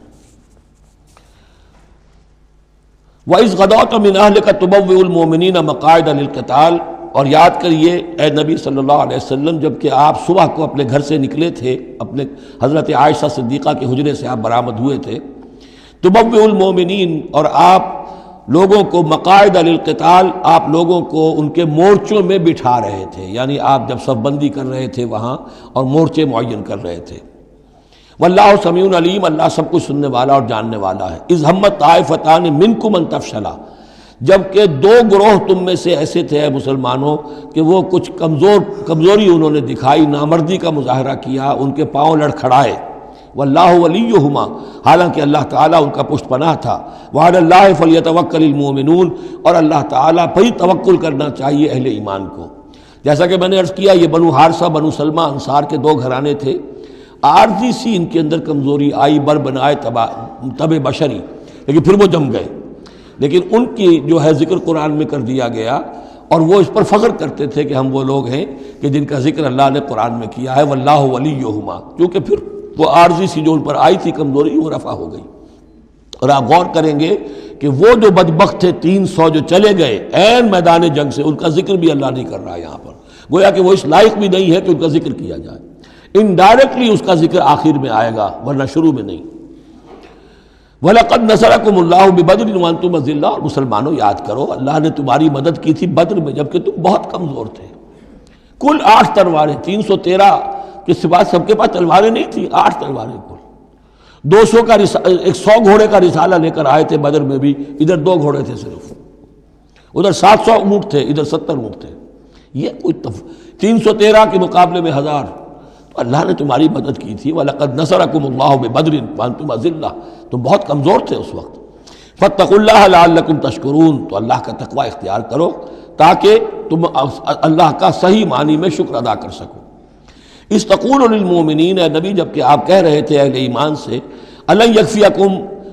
وَإِذْ غَدَوْتَ مِنْ أَهْلِكَ تُبَوِّئُ الْمُؤْمِنِينَ مَقَاعِدَ لِلْقِتَالِ، اور یاد کریے اے نبی صلی اللہ علیہ وسلم، جب کہ آپ صبح کو اپنے گھر سے نکلے تھے، اپنے حضرت عائشہ صدیقہ کے حجرے سے آپ برآمد ہوئے تھے، تُبَوِّئُ الْمُؤْمِنِينَ، اور آپ لوگوں کو مقاعد للقتال، آپ لوگوں کو ان کے مورچوں میں بٹھا رہے تھے، یعنی آپ جب صف بندی کر رہے تھے وہاں اور مورچے معین کر رہے تھے۔ واللہ سمیع علیم، اللہ سب کچھ سننے والا اور جاننے والا ہے۔ اذ ہمت طائفتان منکم ان تفشلا، جبکہ دو گروہ تم میں سے ایسے تھے اے مسلمانوں کہ وہ کچھ کمزوری انہوں نے دکھائی، نامردی کا مظاہرہ کیا، ان کے پاؤں لڑکھڑائے۔ واللہ ولیہما، حالانکہ اللہ تعالیٰ ان کا پشت پناہ تھا۔ وعلی اللہ فلیتوکل المؤمنون، اور اللہ تعالیٰ پر ہی توکل کرنا چاہیے اہل ایمان کو۔ جیسا کہ میں نے عرض کیا، یہ بنو حارثہ بنو سلمہ انصار کے دو گھرانے تھے، عارضی سی ان کے اندر کمزوری آئی، بر بنائے تب بشری، لیکن پھر وہ جم گئے۔ لیکن ان کی جو ہے ذکر قرآن میں کر دیا گیا، اور وہ اس پر فخر کرتے تھے کہ ہم وہ لوگ ہیں کہ جن کا ذکر اللہ نے قرآن میں کیا ہے، واللہ ولیہما، کیونکہ پھر وہ عارضی سی جو ان پر آئی تھی کمزوری، وہ رفع ہو گئی۔ اور آپ غور کریں گے کہ وہ جو بدبخت تھے 300 جو چلے گئے عین میدان جنگ سے، ان کا ذکر بھی اللہ نہیں کر رہا یہاں پر، گویا کہ وہ اس لائق بھی نہیں ہے کہ ان کا ذکر کیا جائے۔ انڈائریکٹلی اس کا ذکر آخر میں آئے گا، ورنہ شروع میں نہیں۔ وَلَقَدْ نَصَرَكُمُ اللَّهُ بِبَدْرٍ وَأَنْتُمْ أَذِلَّةٌ، اور مسلمانوں یاد کرو اللہ نے تمہاری مدد کی تھی بدر میں جبکہ تم بہت کمزور تھے۔ کل 8 تلواریں، 313 کے سوا سب کے پاس تلواریں نہیں تھیں، 8 تلواریں کل۔ 200 کا 100 گھوڑے کا رسالہ لے کر آئے تھے بدر میں بھی، ادھر 2 گھوڑے تھے صرف، ادھر 700 اونٹ تھے، ادھر 70 اونٹ تھے۔ یہ کوئی 313 کے مقابلے میں 1000، تو اللہ نے تمہاری مدد کی تھی۔ وَلَقَدْ نَصَرَكُمُ اللَّهُ بِبَدْرٍ وَأَنْتُمْ أَذِلَّةٌ، تم بہت کمزور تھے اس وقت۔ فَاتَّقُوا اللَّهَ لَعَلَّكُمْ تَشْكُرُونَ، تو اللہ کا تقوی اختیار کرو تاکہ تم اللہ کا صحیح معنی میں شکر ادا کر سکو۔ اس تقول للمؤمنین، اے نبی جب کہ آپ کہہ رہے تھے اہل ایمان سے، أَلَنْ يَكْفِيَكُمْ،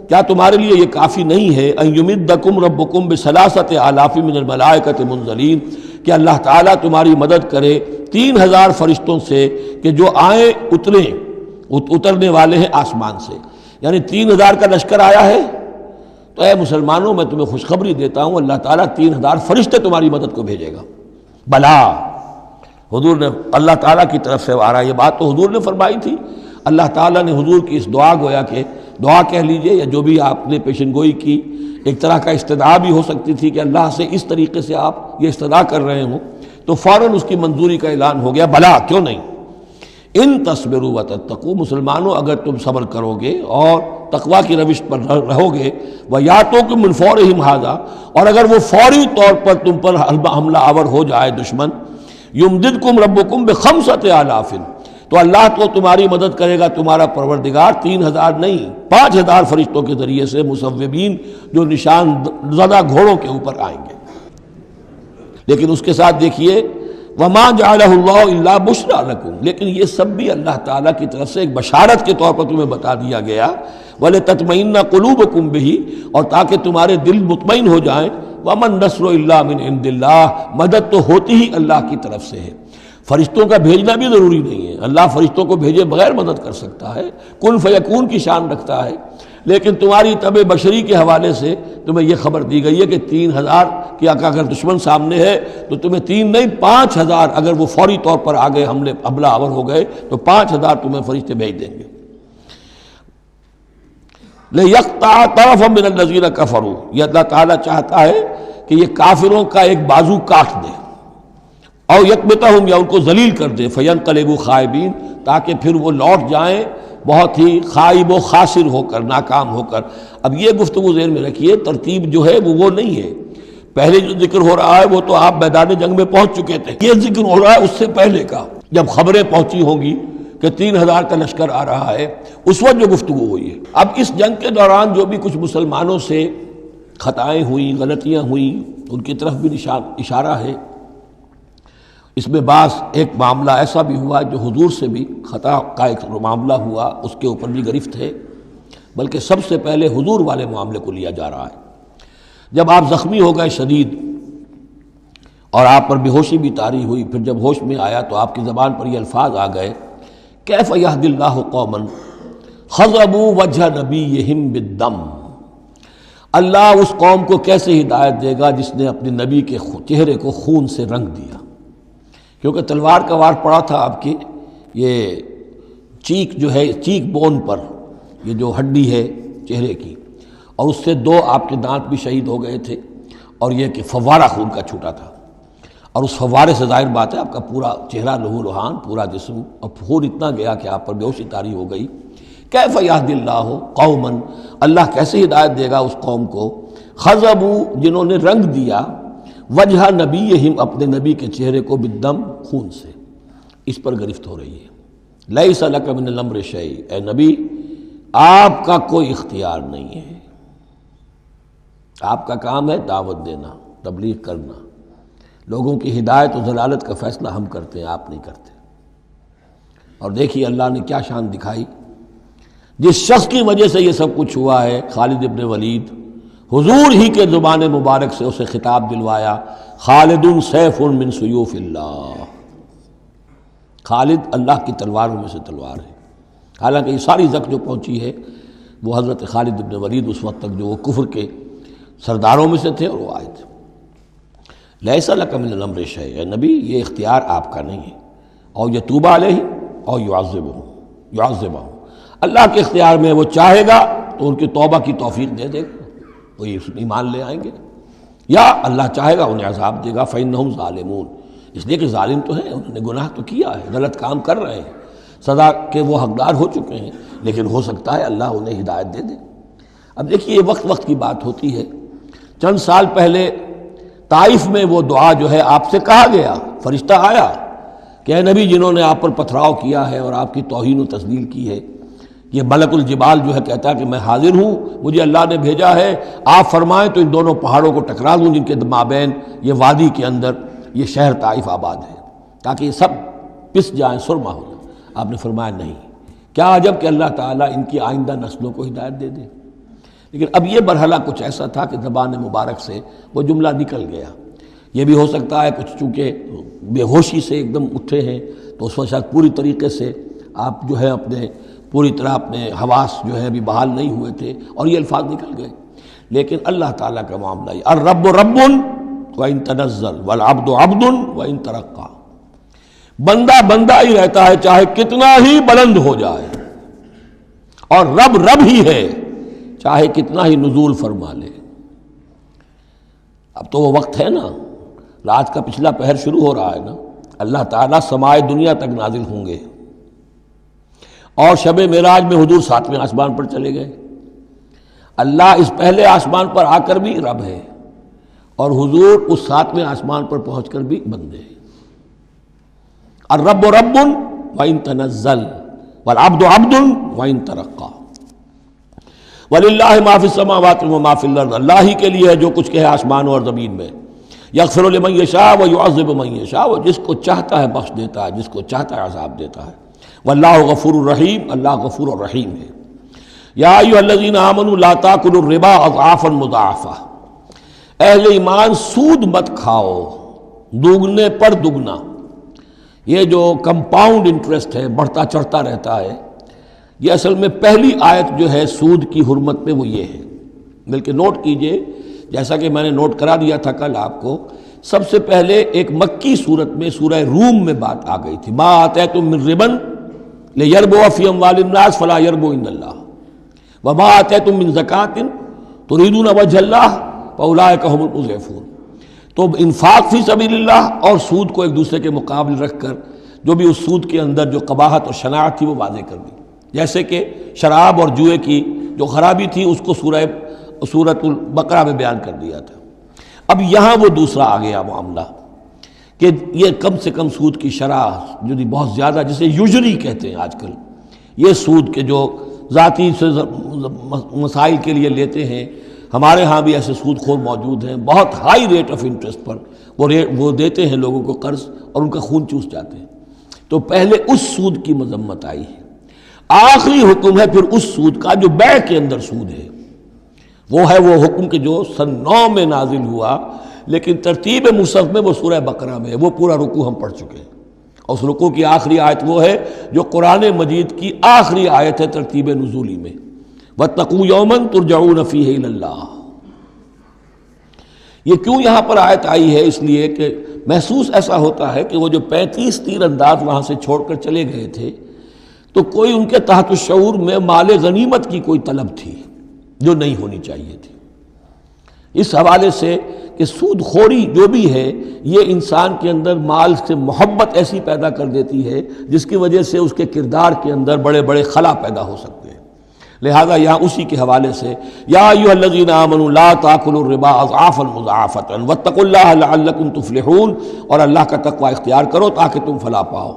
کیا تمہارے لیے یہ کافی نہیں ہے، أَنْ يُمِدَّكُمْ رَبُّكُمْ بِثَلَاثَةِ آلَافٍ مِّنَ الْمَلَائِكَةِ مُنزَلِينَ، کہ اللہ تعالیٰ تمہاری مدد کرے 3000 فرشتوں سے کہ جو آئیں اترنے والے ہیں آسمان سے، یعنی 3000 کا لشکر آیا ہے۔ تو اے مسلمانوں میں تمہیں خوشخبری دیتا ہوں، اللہ تعالیٰ 3000 فرشتے تمہاری مدد کو بھیجے گا۔ بلا، حضور نے اللہ تعالیٰ کی طرف سے آ رہا، یہ بات تو حضور نے فرمائی تھی، اللہ تعالیٰ نے حضور کی اس دعا، گویا کہ دعا کہہ لیجئے یا جو بھی آپ نے پیشن گوئی کی، ایک طرح کا استدعا بھی ہو سکتی تھی کہ اللہ سے اس طریقے سے آپ یہ استدعا کر رہے ہوں، تو فوراً اس کی منظوری کا اعلان ہو گیا، بلا کیوں نہیں۔ ان تصبروا وتتقوا، مسلمانوں اگر تم صبر کرو گے اور تقوی کی روش پر رہو گے، وَيَأْتُوكُم مِّن فَوْرِهِمْ هَٰذَا، اور اگر وہ فوری طور پر تم پر حملہ آور ہو جائے دشمن، يُمْدِدْكُمْ رَبُّكُمْ بِخَمْسَةِ آلَافٍ، تو اللہ تو تمہاری مدد کرے گا تمہارا پروردگار 3000 نہیں 5000 فرشتوں کے ذریعے سے، مصوبین جو نشان زدہ گھوڑوں کے اوپر آئیں گے۔ لیکن اس کے ساتھ دیکھیے وَمَا جَعَلَهُ اللَّهُ إِلَّا بُشْرَىٰ لَكُمْ، لیکن یہ سب بھی اللہ تعالیٰ کی طرف سے ایک بشارت کے طور پر تمہیں بتا دیا گیا، وَلِتَطْمَئِنَّ قُلُوبُكُمْ بِهِ، اور تاکہ تمہارے دل مطمئن ہو جائیں، وَمَا النَّصْرُ إِلَّا مِنْ عِنْدِ اللَّهِ، مدد تو ہوتی ہی اللہ کی طرف سے ہے، فرشتوں کا بھیجنا بھی ضروری نہیں ہے، اللہ فرشتوں کو بھیجے بغیر مدد کر سکتا ہے، کن فیکون کی شان رکھتا ہے۔ لیکن تمہاری طبع بشری کے حوالے سے تمہیں یہ خبر دی گئی ہے کہ 3000 کی اگر دشمن سامنے ہے تو تمہیں 3 نہیں 5000، اگر وہ فوری طور پر آگے حملہ آور ہو گئے تو 5000 تمہیں فرشتے بھیج دیں گے۔ لِيَقْطَعَ طَرَفًا مِّنَ الَّذِينَ كَفَرُوا، یہ اللہ تعالیٰ چاہتا ہے کہ یہ کافروں کا ایک بازو کاٹ دے، او یکبتہم، یا ان کو ذلیل کر دے، فینقلبوا خائبین، تاکہ پھر وہ لوٹ جائیں بہت ہی خائب و خاسر ہو کر، ناکام ہو کر۔ اب یہ گفتگو ذہن میں رکھیے، ترتیب جو ہے وہ نہیں ہے۔ پہلے جو ذکر ہو رہا ہے وہ تو آپ میدان جنگ میں پہنچ چکے تھے، یہ ذکر ہو رہا ہے اس سے پہلے کا، جب خبریں پہنچی ہوں گی کہ 3000 کا لشکر آ رہا ہے، اس وقت جو گفتگو ہوئی ہے۔ اب اس جنگ کے دوران جو بھی کچھ مسلمانوں سے خطائیں ہوئیں، غلطیاں ہوئیں، ان کی طرف بھی اشارہ ہے۔ اس میں بعض ایک معاملہ ایسا بھی ہوا جو حضور سے بھی خطا کا ایک معاملہ ہوا، اس کے اوپر بھی گرفت ہے، بلکہ سب سے پہلے حضور والے معاملے کو لیا جا رہا ہے۔ جب آپ زخمی ہو گئے شدید اور آپ پر بے ہوشی بھی طاری ہوئی، پھر جب ہوش میں آیا تو آپ کی زبان پر یہ الفاظ آ گئے، کیف یہدی اللہ قوما خضبوا وجہ نبیہم بالدم، اللہ اس قوم کو کیسے ہدایت دے گا جس نے اپنے نبی کے چہرے کو خون سے رنگ دیا، کیونکہ تلوار کا وار پڑا تھا آپ کی یہ چیک جو ہے، چیک بون پر، یہ جو ہڈی ہے چہرے کی، اور اس سے 2 آپ کے دانت بھی شہید ہو گئے تھے، اور یہ کہ فوارہ خون کا چھوٹا تھا، اور اس فوارے سے ظاہر بات ہے آپ کا پورا چہرہ لہو لہان، پورا جسم، اور خون اتنا گیا کہ آپ پر بے ہوشی طاری ہو گئی۔ کیف یہدی اللہ قوما، اللہ کیسے ہدایت دے گا اس قوم کو، خضبوا جنہوں نے رنگ دیا، وجہ نبیہم اپنے نبی کے چہرے کو بالدم خون سے، اس پر گرفت ہو رہی ہے۔ لیس لک من الامر شیء، اے نبی آپ کا کوئی اختیار نہیں ہے، آپ کا کام ہے دعوت دینا، تبلیغ کرنا، لوگوں کی ہدایت و ضلالت کا فیصلہ ہم کرتے ہیں، آپ نہیں کرتے۔ اور دیکھیے اللہ نے کیا شان دکھائی، جس شخص کی وجہ سے یہ سب کچھ ہوا ہے، خالد ابن ولید، حضور ہی کے زبان مبارک سے اسے خطاب دلوایا، خالد سیف من سیوف اللہ، خالد اللہ کی تلواروں میں سے تلوار ہے۔ حالانکہ یہ ساری زخم جو پہنچی ہے وہ حضرت خالد ابن ولید اس وقت تک جو وہ کفر کے سرداروں میں سے تھے اور وہ آئے تھے۔ لیس لک من الامر شیء، اے نبی یہ اختیار آپ کا نہیں ہے، اور یتوب علیہ اور یعذبہ، اللہ کے اختیار میں، وہ چاہے گا تو ان کی توبہ کی توفیق دے دے گا، وہ ایمان لے آئیں گے، یا اللہ چاہے گا انہیں عذاب دے گا، فإنہم ظالمون، اس لیے کہ ظالم تو ہیں، انہوں نے گناہ تو کیا ہے، غلط کام کر رہے ہیں، سزا کے وہ حقدار ہو چکے ہیں، لیکن ہو سکتا ہے اللہ انہیں ہدایت دے دے۔ اب دیکھیے یہ وقت کی بات ہوتی ہے، چند سال پہلے طائف میں وہ دعا جو ہے آپ سے کہا گیا، فرشتہ آیا کہ اے نبی جنہوں نے آپ پر پتھراؤ کیا ہے اور آپ کی توہین و تذلیل کی ہے، یہ ملک الجبال جو ہے کہتا ہے کہ میں حاضر ہوں، مجھے اللہ نے بھیجا ہے، آپ فرمائیں تو ان دونوں پہاڑوں کو ٹکرا دوں جن کے مابین یہ وادی کے اندر یہ شہر طائف آباد ہے، تاکہ یہ سب پس جائیں، سرما ہو جائیں۔ آپ نے فرمایا نہیں، کیا عجب کہ اللہ تعالیٰ ان کی آئندہ نسلوں کو ہدایت دے دے۔ لیکن اب یہ مرحلہ کچھ ایسا تھا کہ زبان مبارک سے وہ جملہ نکل گیا۔ یہ بھی ہو سکتا ہے کچھ چونکہ بے ہوشی سے ایک دم اٹھے ہیں تو اس وقت شاید پوری طریقے سے آپ جو ہے اپنے پوری طرح اپنے حواس جو ہے ابھی بحال نہیں ہوئے تھے اور یہ الفاظ نکل گئے۔ لیکن اللہ تعالیٰ کا معاملہ یہ الرب رب وَإِن تنزل والعبد عبد وَإِن ترقى، بندہ بندہ ہی رہتا ہے چاہے کتنا ہی بلند ہو جائے، اور رب رب ہی ہے چاہے کتنا ہی نزول فرما لے۔ اب تو وہ وقت ہے نا، رات کا پچھلا پہر شروع ہو رہا ہے نا، اللہ تعالیٰ سمائے دنیا تک نازل ہوں گے، اور شب معراج میں حضور 7ویں آسمان پر چلے گئے۔ اللہ اس پہلے آسمان پر آ کر بھی رب ہے، اور حضور اس 7ویں آسمان پر پہنچ کر بھی بندے ہیں۔ الرب رب وَإِن تنزل والعبد عبد وَإِن ترقى وَلِلَّهِ مَا فِي السَّمَاوَاتِ وَمَا فِي الْأَرْضِ، اللہ ہی کے لیے ہے جو کچھ کہ ہے آسمانوں اور زمین میں۔ یغفر لمن یشاء ویعذب من یشاء، وہ جس کو چاہتا ہے بخش دیتا ہے، جس کو چاہتا ہے عذاب دیتا ہے۔ واللہ غفور الرحیم، اللہ غفور الرحیم ہے۔ یا ایھا الذین آمنوا لا تاکلوا الربا اضعافا مضاعفہ، اہل ایمان سود مت کھاؤ دوگنے پر دگنا۔ یہ جو کمپاؤنڈ انٹرسٹ ہے، بڑھتا چڑھتا رہتا ہے، یہ اصل میں پہلی آیت جو ہے سود کی حرمت میں وہ یہ ہے۔ بلکہ نوٹ کیجئے، جیسا کہ میں نے نوٹ کرا دیا تھا کل آپ کو، سب سے پہلے ایک مکی صورت میں سورہ روم میں بات آ گئی تھی، ما آتیتم من ربا لیربو فی اموال الناس فلا یربو عند اللہ وما آتیتم من زکاۃ تریدون وجہ اللہ فاولئک هم المضعفون۔ تو انفاق فی سبیل اللہ اور سود کو ایک دوسرے کے مقابل رکھ کر جو بھی اس سود کے اندر جو قباحت اور شناعت تھی وہ واضح کر دی۔ جیسے کہ شراب اور جوئے کی جو خرابی تھی اس کو سورۃ البقرہ میں بیان کر دیا تھا۔ اب یہاں وہ دوسرا آ گیا معاملہ کہ یہ کم سے کم سود کی شرح جو بہت زیادہ، جسے یوجری کہتے ہیں آج کل، یہ سود کے جو ذاتی مسائل کے لیے لیتے ہیں، ہمارے ہاں بھی ایسے سود خور موجود ہیں، بہت ہائی ریٹ آف انٹرسٹ پر وہ دیتے ہیں لوگوں کو قرض اور ان کا خون چوس جاتے ہیں۔ تو پہلے اس سود کی مذمت آئی ہے، آخری حکم ہے پھر اس سود کا جو بیع کے اندر سود ہے، وہ ہے وہ حکم کہ جو سن 9 میں نازل ہوا، لیکن ترتیب مصحف میں وہ سورہ بقرہ میں ہے، وہ پورا رکوع ہم پڑھ چکے ہیں، اور اس رکوع کی آخری آیت وہ ہے جو قرآن مجید کی آخری آیت ہے ترتیب نزولی میں، وَاتَّقُوا يَوْمًا تُرْجَعُونَ فِيهِ إِلَى اللَّهِ۔ یہ کیوں یہاں پر آیت آئی ہے؟ اس لیے کہ محسوس ایسا ہوتا ہے کہ وہ جو 35 تیر انداز وہاں سے چھوڑ کر چلے گئے تھے تو کوئی ان کے تحت الشعور میں مال غنیمت کی کوئی طلب تھی جو نہیں ہونی چاہیے تھی۔ اس حوالے سے کہ سود خوری جو بھی ہے یہ انسان کے اندر مال سے محبت ایسی پیدا کر دیتی ہے جس کی وجہ سے اس کے کردار کے اندر بڑے بڑے خلا پیدا ہو سکتے ہیں۔ لہذا یہاں اسی کے حوالے سے یا ایھا الذین آمنوا لا تاکلوا الربا اضعافا مضاعفۃ واتقوا اللہ لعلکم تفلحون، اور اللہ کا تقوی اختیار کرو تاکہ تم فلاح پاؤ۔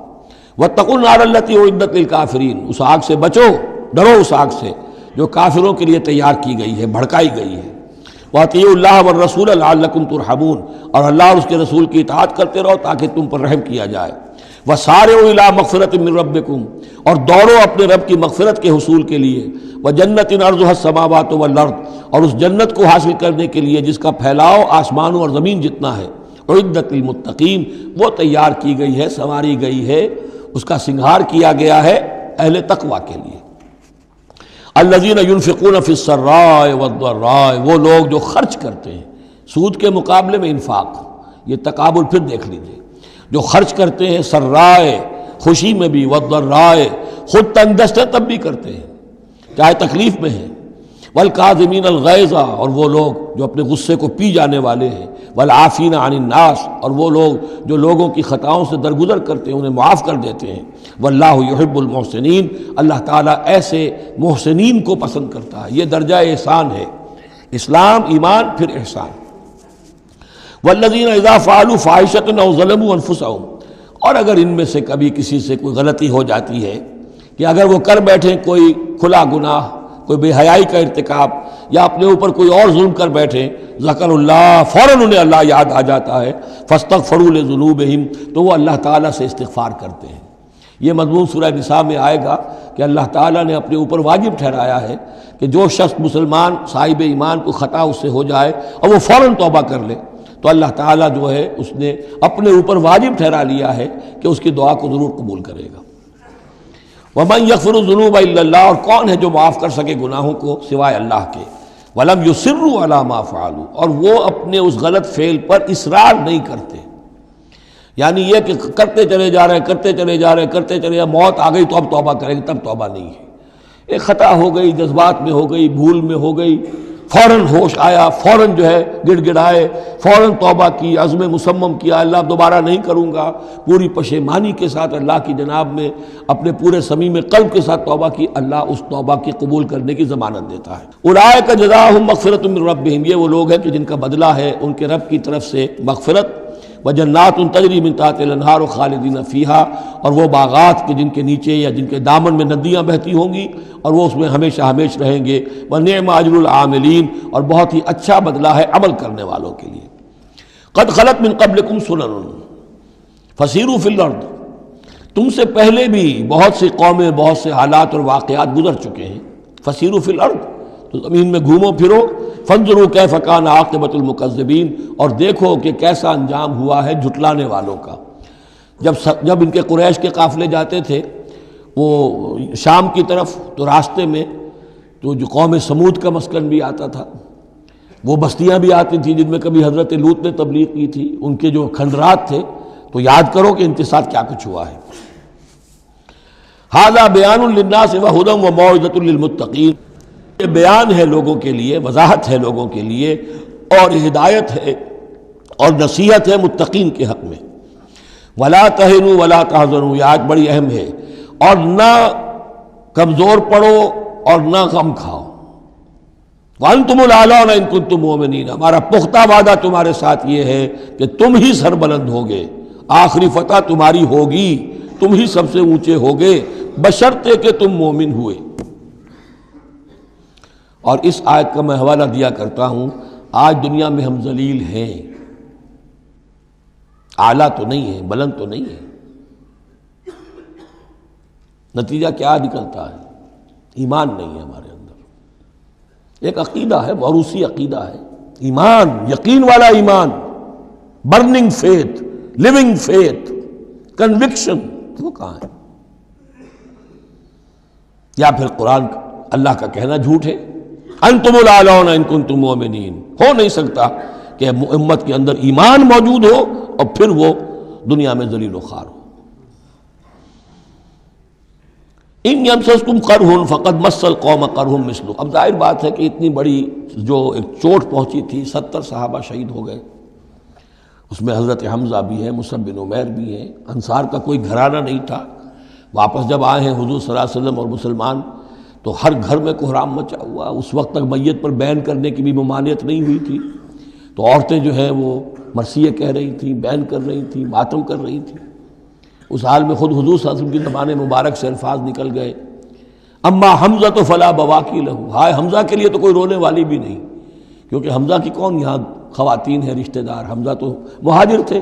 واتقوا النار التی اعدت للکافرین، اس آگ سے بچو، ڈرو اس آگ سے جو کافروں کے لیے تیار کی گئی ہے، بھڑکائی گئی ہے۔ وَأَطِیعُوا اللَّهَ وَالرَّسُولَ لَعَلَّکُمْ تُرْحَمُونَ، اور اللہ اور اس کے رسول کی اطاعت کرتے رہو تاکہ تم پر رحم کیا جائے۔ وَسَارِعُوا إِلَىٰ مَغْفِرَةٍ مِّن رَّبِّكُمْ، اور دوڑو اپنے رب کی مغفرت کے حصول کے لیے۔ وَجَنَّةٍ عَرْضُهَا السَّمَاوَاتُ وَالْأَرْضُ، اور اس جنت کو حاصل کرنے کے لیے جس کا پھیلاؤ آسمانوں اور زمین جتنا ہے۔ اعدت للمتقین، وہ تیار کی گئی ہے، سنواری گئی ہے، اس کا سنگھار کیا گیا ہے اہل تقوی کے لیے۔ الذین ينفقون فی السراء والضراء، وہ لوگ جو خرچ کرتے ہیں سود کے مقابلے میں انفاق، یہ تقابل پھر دیکھ لیجئے، جو خرچ کرتے ہیں سرائے خوشی میں بھی، والضراء خود تنگ دست ہے تب بھی کرتے ہیں چاہے تکلیف میں ہیں، والکاظمین الغیظ، اور وہ لوگ جو اپنے غصے کو پی جانے والے ہیں، والعافین عن الناس، اور وہ لوگ جو لوگوں کی خطاؤں سے درگزر کرتے ہیں انہیں معاف کر دیتے ہیں۔ واللہ یحب المحسنین، اللہ تعالیٰ ایسے محسنین کو پسند کرتا ہے، یہ درجہ احسان ہے، اسلام، ایمان، پھر احسان۔ والذین اذا فعلوا فاحشۃ او ظلموا انفسهم، اور اگر ان میں سے کبھی کسی سے کوئی غلطی ہو جاتی ہے کہ اگر وہ کر بیٹھیں کوئی کھلا گناہ، کوئی بے حیائی کا ارتکاب، یا اپنے اوپر کوئی اور ظلم کر بیٹھیں، ذکر اللہ، فوراً انہیں اللہ یاد آ جاتا ہے، فاستغفروا لذنوبہم، تو وہ اللہ تعالیٰ سے استغفار کرتے ہیں۔ یہ مضمون سورہ نساء میں آئے گا کہ اللہ تعالیٰ نے اپنے اوپر واجب ٹھہرایا ہے کہ جو شخص مسلمان صاحب ایمان کو خطا اس سے ہو جائے اور وہ فوراً توبہ کر لے تو اللہ تعالیٰ جو ہے اس نے اپنے اوپر واجب ٹھہرا لیا ہے کہ اس کی دعا کو ضرور قبول کرے گا۔ وَمَن يَغْفِرُ الذُّنُوبَ إِلَّا اللَّهُ، اور کون ہے جو معاف کر سکے گناہوں کو سوائے اللہ کے۔ وَلَمْ يُصِرُّوا عَلَىٰ مَا فَعَلُوا، اور وہ اپنے اس غلط فعل پر اصرار نہیں کرتے، یعنی یہ کہ کرتے چلے جا رہے کرتے چلے جا رہے کرتے چلے جا رہے، موت آ گئی تو اب توبہ کریں گے، تب توبہ نہیں ہے۔ ایک خطا ہو گئی، جذبات میں ہو گئی، بھول میں ہو گئی، فوراً ہوش آیا، فوراً جو ہے گڑ گڑائے، فوراً توبہ کی، عزم مصمم کیا اللہ دوبارہ نہیں کروں گا، پوری پشیمانی کے ساتھ اللہ کی جناب میں اپنے پورے صمیم قلب کے ساتھ توبہ کی، اللہ اس توبہ کی قبول کرنے کی ضمانت دیتا ہے۔ اولئک جزاؤہم مغفرۃ من ربہم، یہ وہ لوگ ہیں کہ جن کا بدلہ ہے ان کے رب کی طرف سے مغفرت، وجنات تجری من تحتہا الانہار خالدین فیہا، اور وہ باغات کے جن کے نیچے یا جن کے دامن میں ندیاں بہتی ہوں گی اور وہ اس میں ہمیشہ ہمیشہ رہیں گے۔ ونعم اجر العاملین، اور بہت ہی اچھا بدلہ ہے عمل کرنے والوں کے لیے۔ قد خلت من قبلکم سنن فسیروا فی الارض، تم سے پہلے بھی بہت سی قومیں، بہت سے حالات اور واقعات گزر چکے ہیں۔ فسیروا فی الارض، تو زمین میں گھومو پھرو، فانظروا کیف کان عاقبۃ المکذبین، اور دیکھو کہ کیسا انجام ہوا ہے جھٹلانے والوں کا۔ جب ان کے قریش کے قافلے جاتے تھے وہ شام کی طرف، تو راستے میں تو جو قوم سمود کا مسکن بھی آتا تھا، وہ بستیاں بھی آتی تھیں جن میں کبھی حضرت لوط نے تبلیغ کی تھی، ان کے جو کھنڈرات تھے، تو یاد کرو کہ ان کے ساتھ کیا کچھ ہوا ہے۔ ھذا بیان للناس وھدی وموعظۃ للمتقین، یہ بیان ہے لوگوں کے لیے، وضاحت ہے لوگوں کے لیے، اور ہدایت ہے اور نصیحت ہے متقین کے حق میں۔ ولا تہنوا ولا تحزنوا، یہ آیت بڑی اہم ہے، اور نہ کمزور پڑو اور نہ غم کھاؤ. وَأَنْتُمُ الْأَعْلَوْنَ إِن كُنتُم مُؤْمِنِينَ، ہمارا پختہ وعدہ تمہارے ساتھ یہ ہے کہ تم ہی سربلند ہوگے، آخری فتح تمہاری ہوگی، تم ہی سب سے اونچے ہوگے بشرطے کہ تم مومن ہوئے. اور اس آیت کا میں حوالہ دیا کرتا ہوں. آج دنیا میں ہم ذلیل ہیں، اعلیٰ تو نہیں ہیں، بلند تو نہیں ہیں. نتیجہ کیا نکلتا ہے؟ ایمان نہیں ہے ہمارے اندر. ایک عقیدہ ہے، موروثی عقیدہ ہے، ایمان، یقین والا ایمان، burning faith, living faith, conviction, وہ کہاں ہے؟ یا پھر قرآن اللہ کا کہنا جھوٹ ہے. انتم الاعلون ان کنتم مؤمنین. ہو نہیں سکتا کہ امت کے اندر ایمان موجود ہو اور پھر وہ دنیا میں ذلیل و خوار ہو. ان یمسسکم قرح فقد مس القوم قرح مثلہ. اب ظاہر بات ہے کہ اتنی بڑی جو ایک چوٹ پہنچی تھی، 70 صحابہ شہید ہو گئے، اس میں حضرت حمزہ بھی ہے، مصعب بن عمیر بھی ہیں. انصار کا کوئی گھرانہ نہیں تھا. واپس جب آئے ہیں حضور صلی اللہ علیہ وسلم اور مسلمان، تو ہر گھر میں کوہرام مچا ہوا. اس وقت تک میت پر بیان کرنے کی بھی ممانعت نہیں ہوئی تھی. تو عورتیں جو ہیں وہ مرثیے کہہ رہی تھیں، بیان کر رہی تھیں، ماتم کر رہی تھیں. اس حال میں خود حضور صلی اللہ علیہ وسلم کی زبان مبارک سے الفاظ نکل گئے، اما حمزہ تو فلا بواکی لہو. ہائے حمزہ کے لیے تو کوئی رونے والی بھی نہیں، کیونکہ حمزہ کی کون یہاں خواتین ہیں رشتہ دار؟ حمزہ تو مہاجر تھے.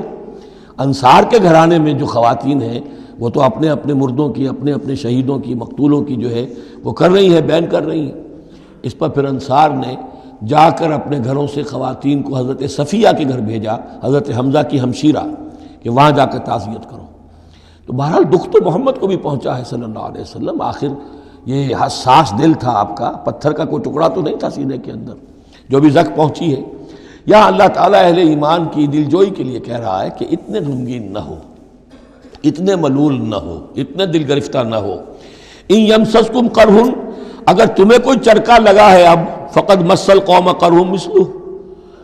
انصار کے گھرانے میں جو خواتین ہیں وہ تو اپنے اپنے مردوں کی، اپنے اپنے شہیدوں کی، مقتولوں کی جو ہے وہ کر رہی ہیں، بیان کر رہی ہیں. اس پر پھر انصار نے جا کر اپنے گھروں سے خواتین کو حضرت صفیہ کے گھر بھیجا، حضرت حمزہ کی ہمشیرہ، کہ وہاں جا کر تعزیت کرو. تو بہرحال دکھ تو محمد کو بھی پہنچا ہے صلی اللہ علیہ وسلم. آخر یہ حساس دل تھا آپ کا، پتھر کا کوئی ٹکڑا تو نہیں تھا سینے کے اندر. جو بھی زخم پہنچی ہے، یہاں اللہ تعالیٰ اہل ایمان کی دلجوئی کے لیے کہہ رہا ہے کہ اتنے غمگین نہ ہو، اتنے ملول نہ ہو، اتنے دل گرفتہ نہ ہو. ان یمسسکم قرح، اگر تمہیں کوئی چرکا لگا ہے اب، فقد مس القوم قرح مثلہ،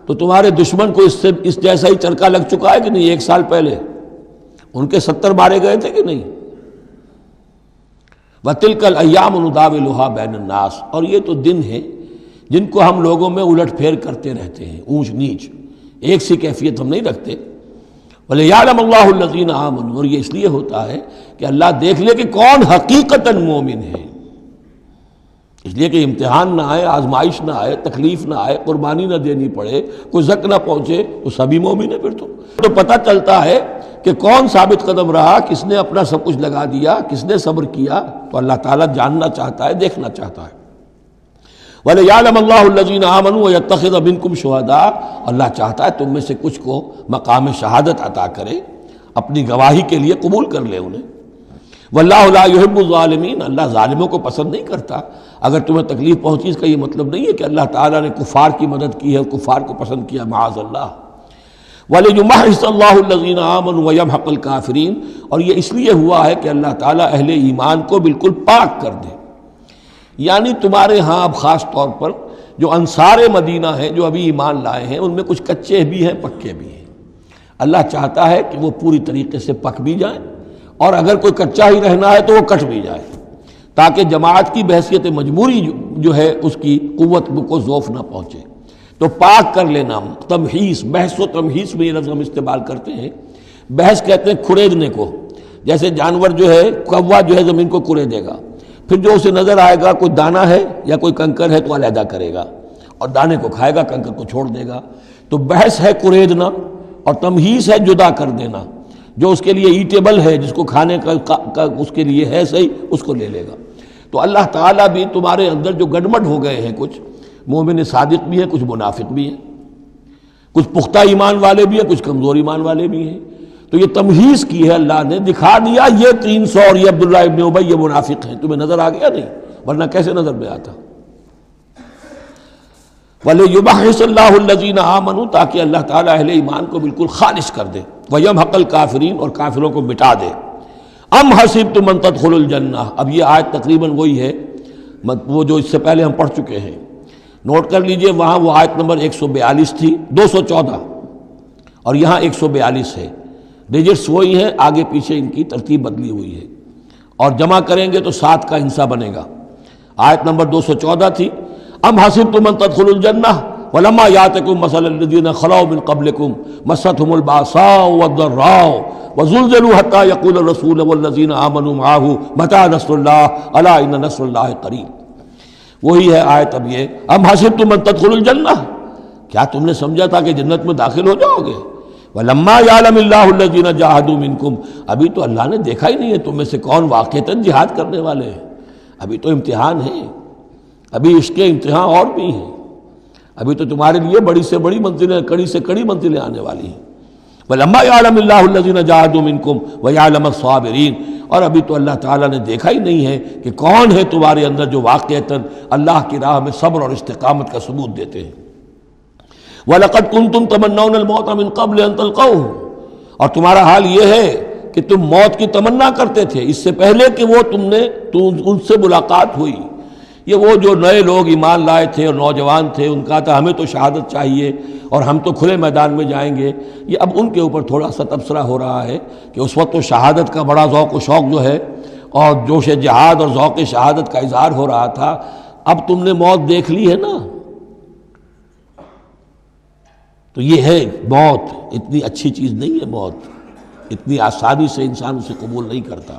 تو تمہارے دشمن کو اس جیسا ہی چرکا لگ چکا ہے کہ نہیں؟ 1 سال پہلے ان کے 70 مارے گئے تھے کہ نہیں؟ وَتِلْكَ الْأَيَّامُ نُدَاوِلُهَا بَيْنَ النَّاسِ. اور یہ تو دن ہیں جن کو ہم لوگوں میں الٹ پھیر کرتے رہتے ہیں، اونچ نیچ، ایک سی کیفیت ہم نہیں رکھتے. وَلِيَعْلَمَ اللَّهُ الَّذِينَ آمَنُوا. اور یہ اس لیے ہوتا ہے کہ اللہ دیکھ لے کہ کون حقیقتاً مومن ہے. اس لیے کہ امتحان نہ آئے، آزمائش نہ آئے، تکلیف نہ آئے، قربانی نہ دینی پڑے، کوئی زک نہ پہنچے، تو سبھی مومن ہیں. پھر تو پتہ چلتا ہے کہ کون ثابت قدم رہا، کس نے اپنا سب کچھ لگا دیا، کس نے صبر کیا. تو اللہ تعالیٰ جاننا چاہتا ہے، دیکھنا چاہتا ہے. وَلِيَعْلَمَ اللَّهُ الَّذِينَ آمَنُوا وَيَتَّخِذَ مِنكُمْ شُهَدَاءَ. اللہ چاہتا ہے تم میں سے کچھ کو مقام شہادت عطا کرے، اپنی گواہی کے لیے قبول کر لے انہیں. وَاللَّهُ لَا يُحِبُّ الظَّالِمِينَ. اللہ ظالموں کو پسند نہیں کرتا. اگر تمہیں تکلیف پہنچی اس کا یہ مطلب نہیں ہے کہ اللہ تعالیٰ نے کفار کی مدد کی ہے اور کفار کو پسند کیا، معاذ اللہ. وَلِيُمَحِّصَ اللَّهُ الَّذِينَ آمَنُوا وَيَمْحَقَ الْكَافِرِينَ. اور یہ اس لیے ہوا ہے کہ اللہ تعالیٰ اہل ایمان کو بالکل پاک کر دے. یعنی تمہارے ہاں اب خاص طور پر جو انصار مدینہ ہیں، جو ابھی ایمان لائے ہیں، ان میں کچھ کچے بھی ہیں، پکے بھی ہیں. اللہ چاہتا ہے کہ وہ پوری طریقے سے پک بھی جائیں، اور اگر کوئی کچا ہی رہنا ہے تو وہ کٹ بھی جائے، تاکہ جماعت کی بحثیت مجبوری جو ہے اس کی قوت کو ضعف نہ پہنچے. تو پاک کر لینا، تمحیص، بحث و تمحیص میں یہ لفظ ہم استعمال کرتے ہیں. بحث کہتے ہیں کھریدنے کو. جیسے جانور جو ہے، کوا جو ہے زمین کو کھرے گا، پھر جو اسے نظر آئے گا کوئی دانہ ہے یا کوئی کنکر ہے تو علیحدہ کرے گا، اور دانے کو کھائے گا، کنکر کو چھوڑ دے گا. تو بحث ہے کھریدنا، اور تمحیص ہے جدا کر دینا. جو اس کے لیے ایٹیبل ہے، جس کو کھانے کا اس کے لیے ہے صحیح، اس کو لے لے گا. تو اللہ تعالیٰ بھی تمہارے اندر جو گڑبڑ ہو گئے ہیں، کچھ مومن صادق بھی ہیں، کچھ منافق بھی ہیں، کچھ پختہ ایمان والے بھی ہیں، کچھ کمزور ایمان والے بھی ہیں. تو یہ تمحیص کی ہے اللہ نے، دکھا دیا یہ 300 اور یہ عبداللہ ابن ابی یہ منافق ہیں. تمہیں نظر آ گیا نہیں؟ ورنہ کیسے نظر میں آتا؟ وَلِيُمَحِّصَ اللَّهُ الَّذِينَ آمَنُوا. تاکہ اللہ تعالیٰ اہل ایمان کو بالکل خالص کر دے. وَيَمْحَقَ الْكَافِرِينَ. اور کافروں کو مٹا دے. ام حسبتم ان تدخلوا الجنہ. اب یہ آیت تقریباً وہی ہے وہ جو اس سے پہلے ہم پڑھ چکے ہیں. نوٹ کر لیجئے، وہاں وہ آیت نمبر 142 تھی، 214، اور یہاں 142 ہے. ڈیجٹس وہی ہیں، آگے پیچھے ان کی ترتیب بدلی ہوئی ہے. اور جمع کریں گے تو 7 کا حصہ بنے گا۔ آیت نمبر 214 تھی، ام حسبتم ان تدخلوا الجنہ ولما یاتکم مثل الذین خلوا من قبلکم مستهم الباساء والضراء وزلزلوا حتى يقول الرسول والذین آمنوا معه متى نصر اللہ الا ان نصر اللہ قریب۔ وہی ہے آیت اب یہ، ام حسبتم ان تدخلوا الجنہ، کیا تم نے سمجھا تھا کہ جنت میں داخل ہو جاؤ گے؟ وَلَمَّا يَعْلَمِ اللَّهُ الَّذِينَ جَاهَدُوا مِنْكُمْ، ابھی تو اللہ نے دیکھا ہی نہیں ہے تم میں سے کون واقعتاً جہاد کرنے والے ہیں۔ ابھی تو امتحان ہے، ابھی اس کے امتحان اور بھی ہیں، ابھی تو تمہارے لیے بڑی سے بڑی منزلیں، کڑی سے کڑی منزلیں آنے والی ہیں۔ وَلَمَّا يَعْلَمِ اللَّهُ الَّذِينَ جَاهَدُوا مِنْكُمْ وَيَعْلَمَ الصَّابِرِينَ، اور ابھی تو اللہ تعالیٰ نے دیکھا ہی نہیں ہے کہ کون ہے تمہارے اندر جو واقعتاً اللہ کی راہ میں صبر اور استقامت کا ثبوت دیتے ہیں۔ وَلَقَدْ كُنْتُمْ تَمَنَّوْنَ الْمَوْتَ مِنْ قَبْلِ أَنْ تَلْقَوْهُ، اور تمہارا حال یہ ہے کہ تم موت کی تمنا کرتے تھے اس سے پہلے کہ وہ ان سے ملاقات ہوئی۔ یہ وہ جو نئے لوگ ایمان لائے تھے اور نوجوان تھے، ان کا تھا ہمیں تو شہادت چاہیے اور ہم تو کھلے میدان میں جائیں گے، یہ اب ان کے اوپر تھوڑا سا تبصرہ ہو رہا ہے کہ اس وقت تو شہادت کا بڑا ذوق و شوق جو ہے اور جوش جہاد اور ذوق شہادت کا اظہار ہو رہا تھا، اب تم نے موت دیکھ لی ہے نا، تو یہ ہے موت، اتنی اچھی چیز نہیں ہے موت، اتنی آسانی سے انسان اسے قبول نہیں کرتا۔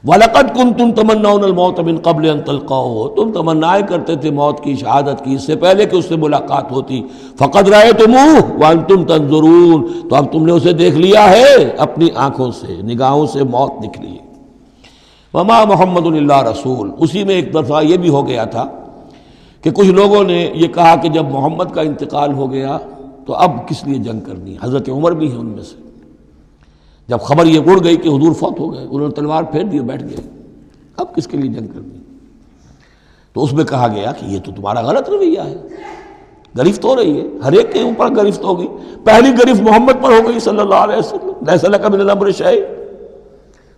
وَلَقَدْ كُنْتُمْ تَمَنَّوْنَ الْمَوْتَ مِنْ قَبْلِ أَنْ تَلْقَوْهُ، تم تمنائیں کرتے تھے موت کی، شہادت کی، اس سے پہلے کہ اس سے ملاقات ہوتی۔ فَقَدْ رَأَيْتُمُوهُ وَأَنْتُمْ تَنظُرُونَ، تو اب تم نے اسے دیکھ لیا ہے اپنی آنکھوں سے، نگاہوں سے موت نکلی۔ وَمَا مُحَمَّدٌ إِلَّا رَسُولٌ، اسی میں ایک دفعہ یہ بھی ہو گیا تھا کہ کچھ لوگوں نے یہ کہا کہ جب محمد کا انتقال ہو گیا تو اب کس لیے جنگ کرنی؟ حضرت عمر بھی ہیں ان میں سے، جب خبر یہ اڑ گئی کہ حضور فوت ہو گئے، انہوں نے تلوار پھیر دی، بیٹھ گئے، اب کس کے لیے جنگ کرنی؟ تو اس میں کہا گیا کہ یہ تو تمہارا غلط رویہ ہے، گرفت ہو رہی ہے، ہر ایک کے اوپر گرفت ہوگی، پہلی گرفت محمد پر ہو گئی صلی اللہ علیہ وسلم، لیس لک من الامر شیء۔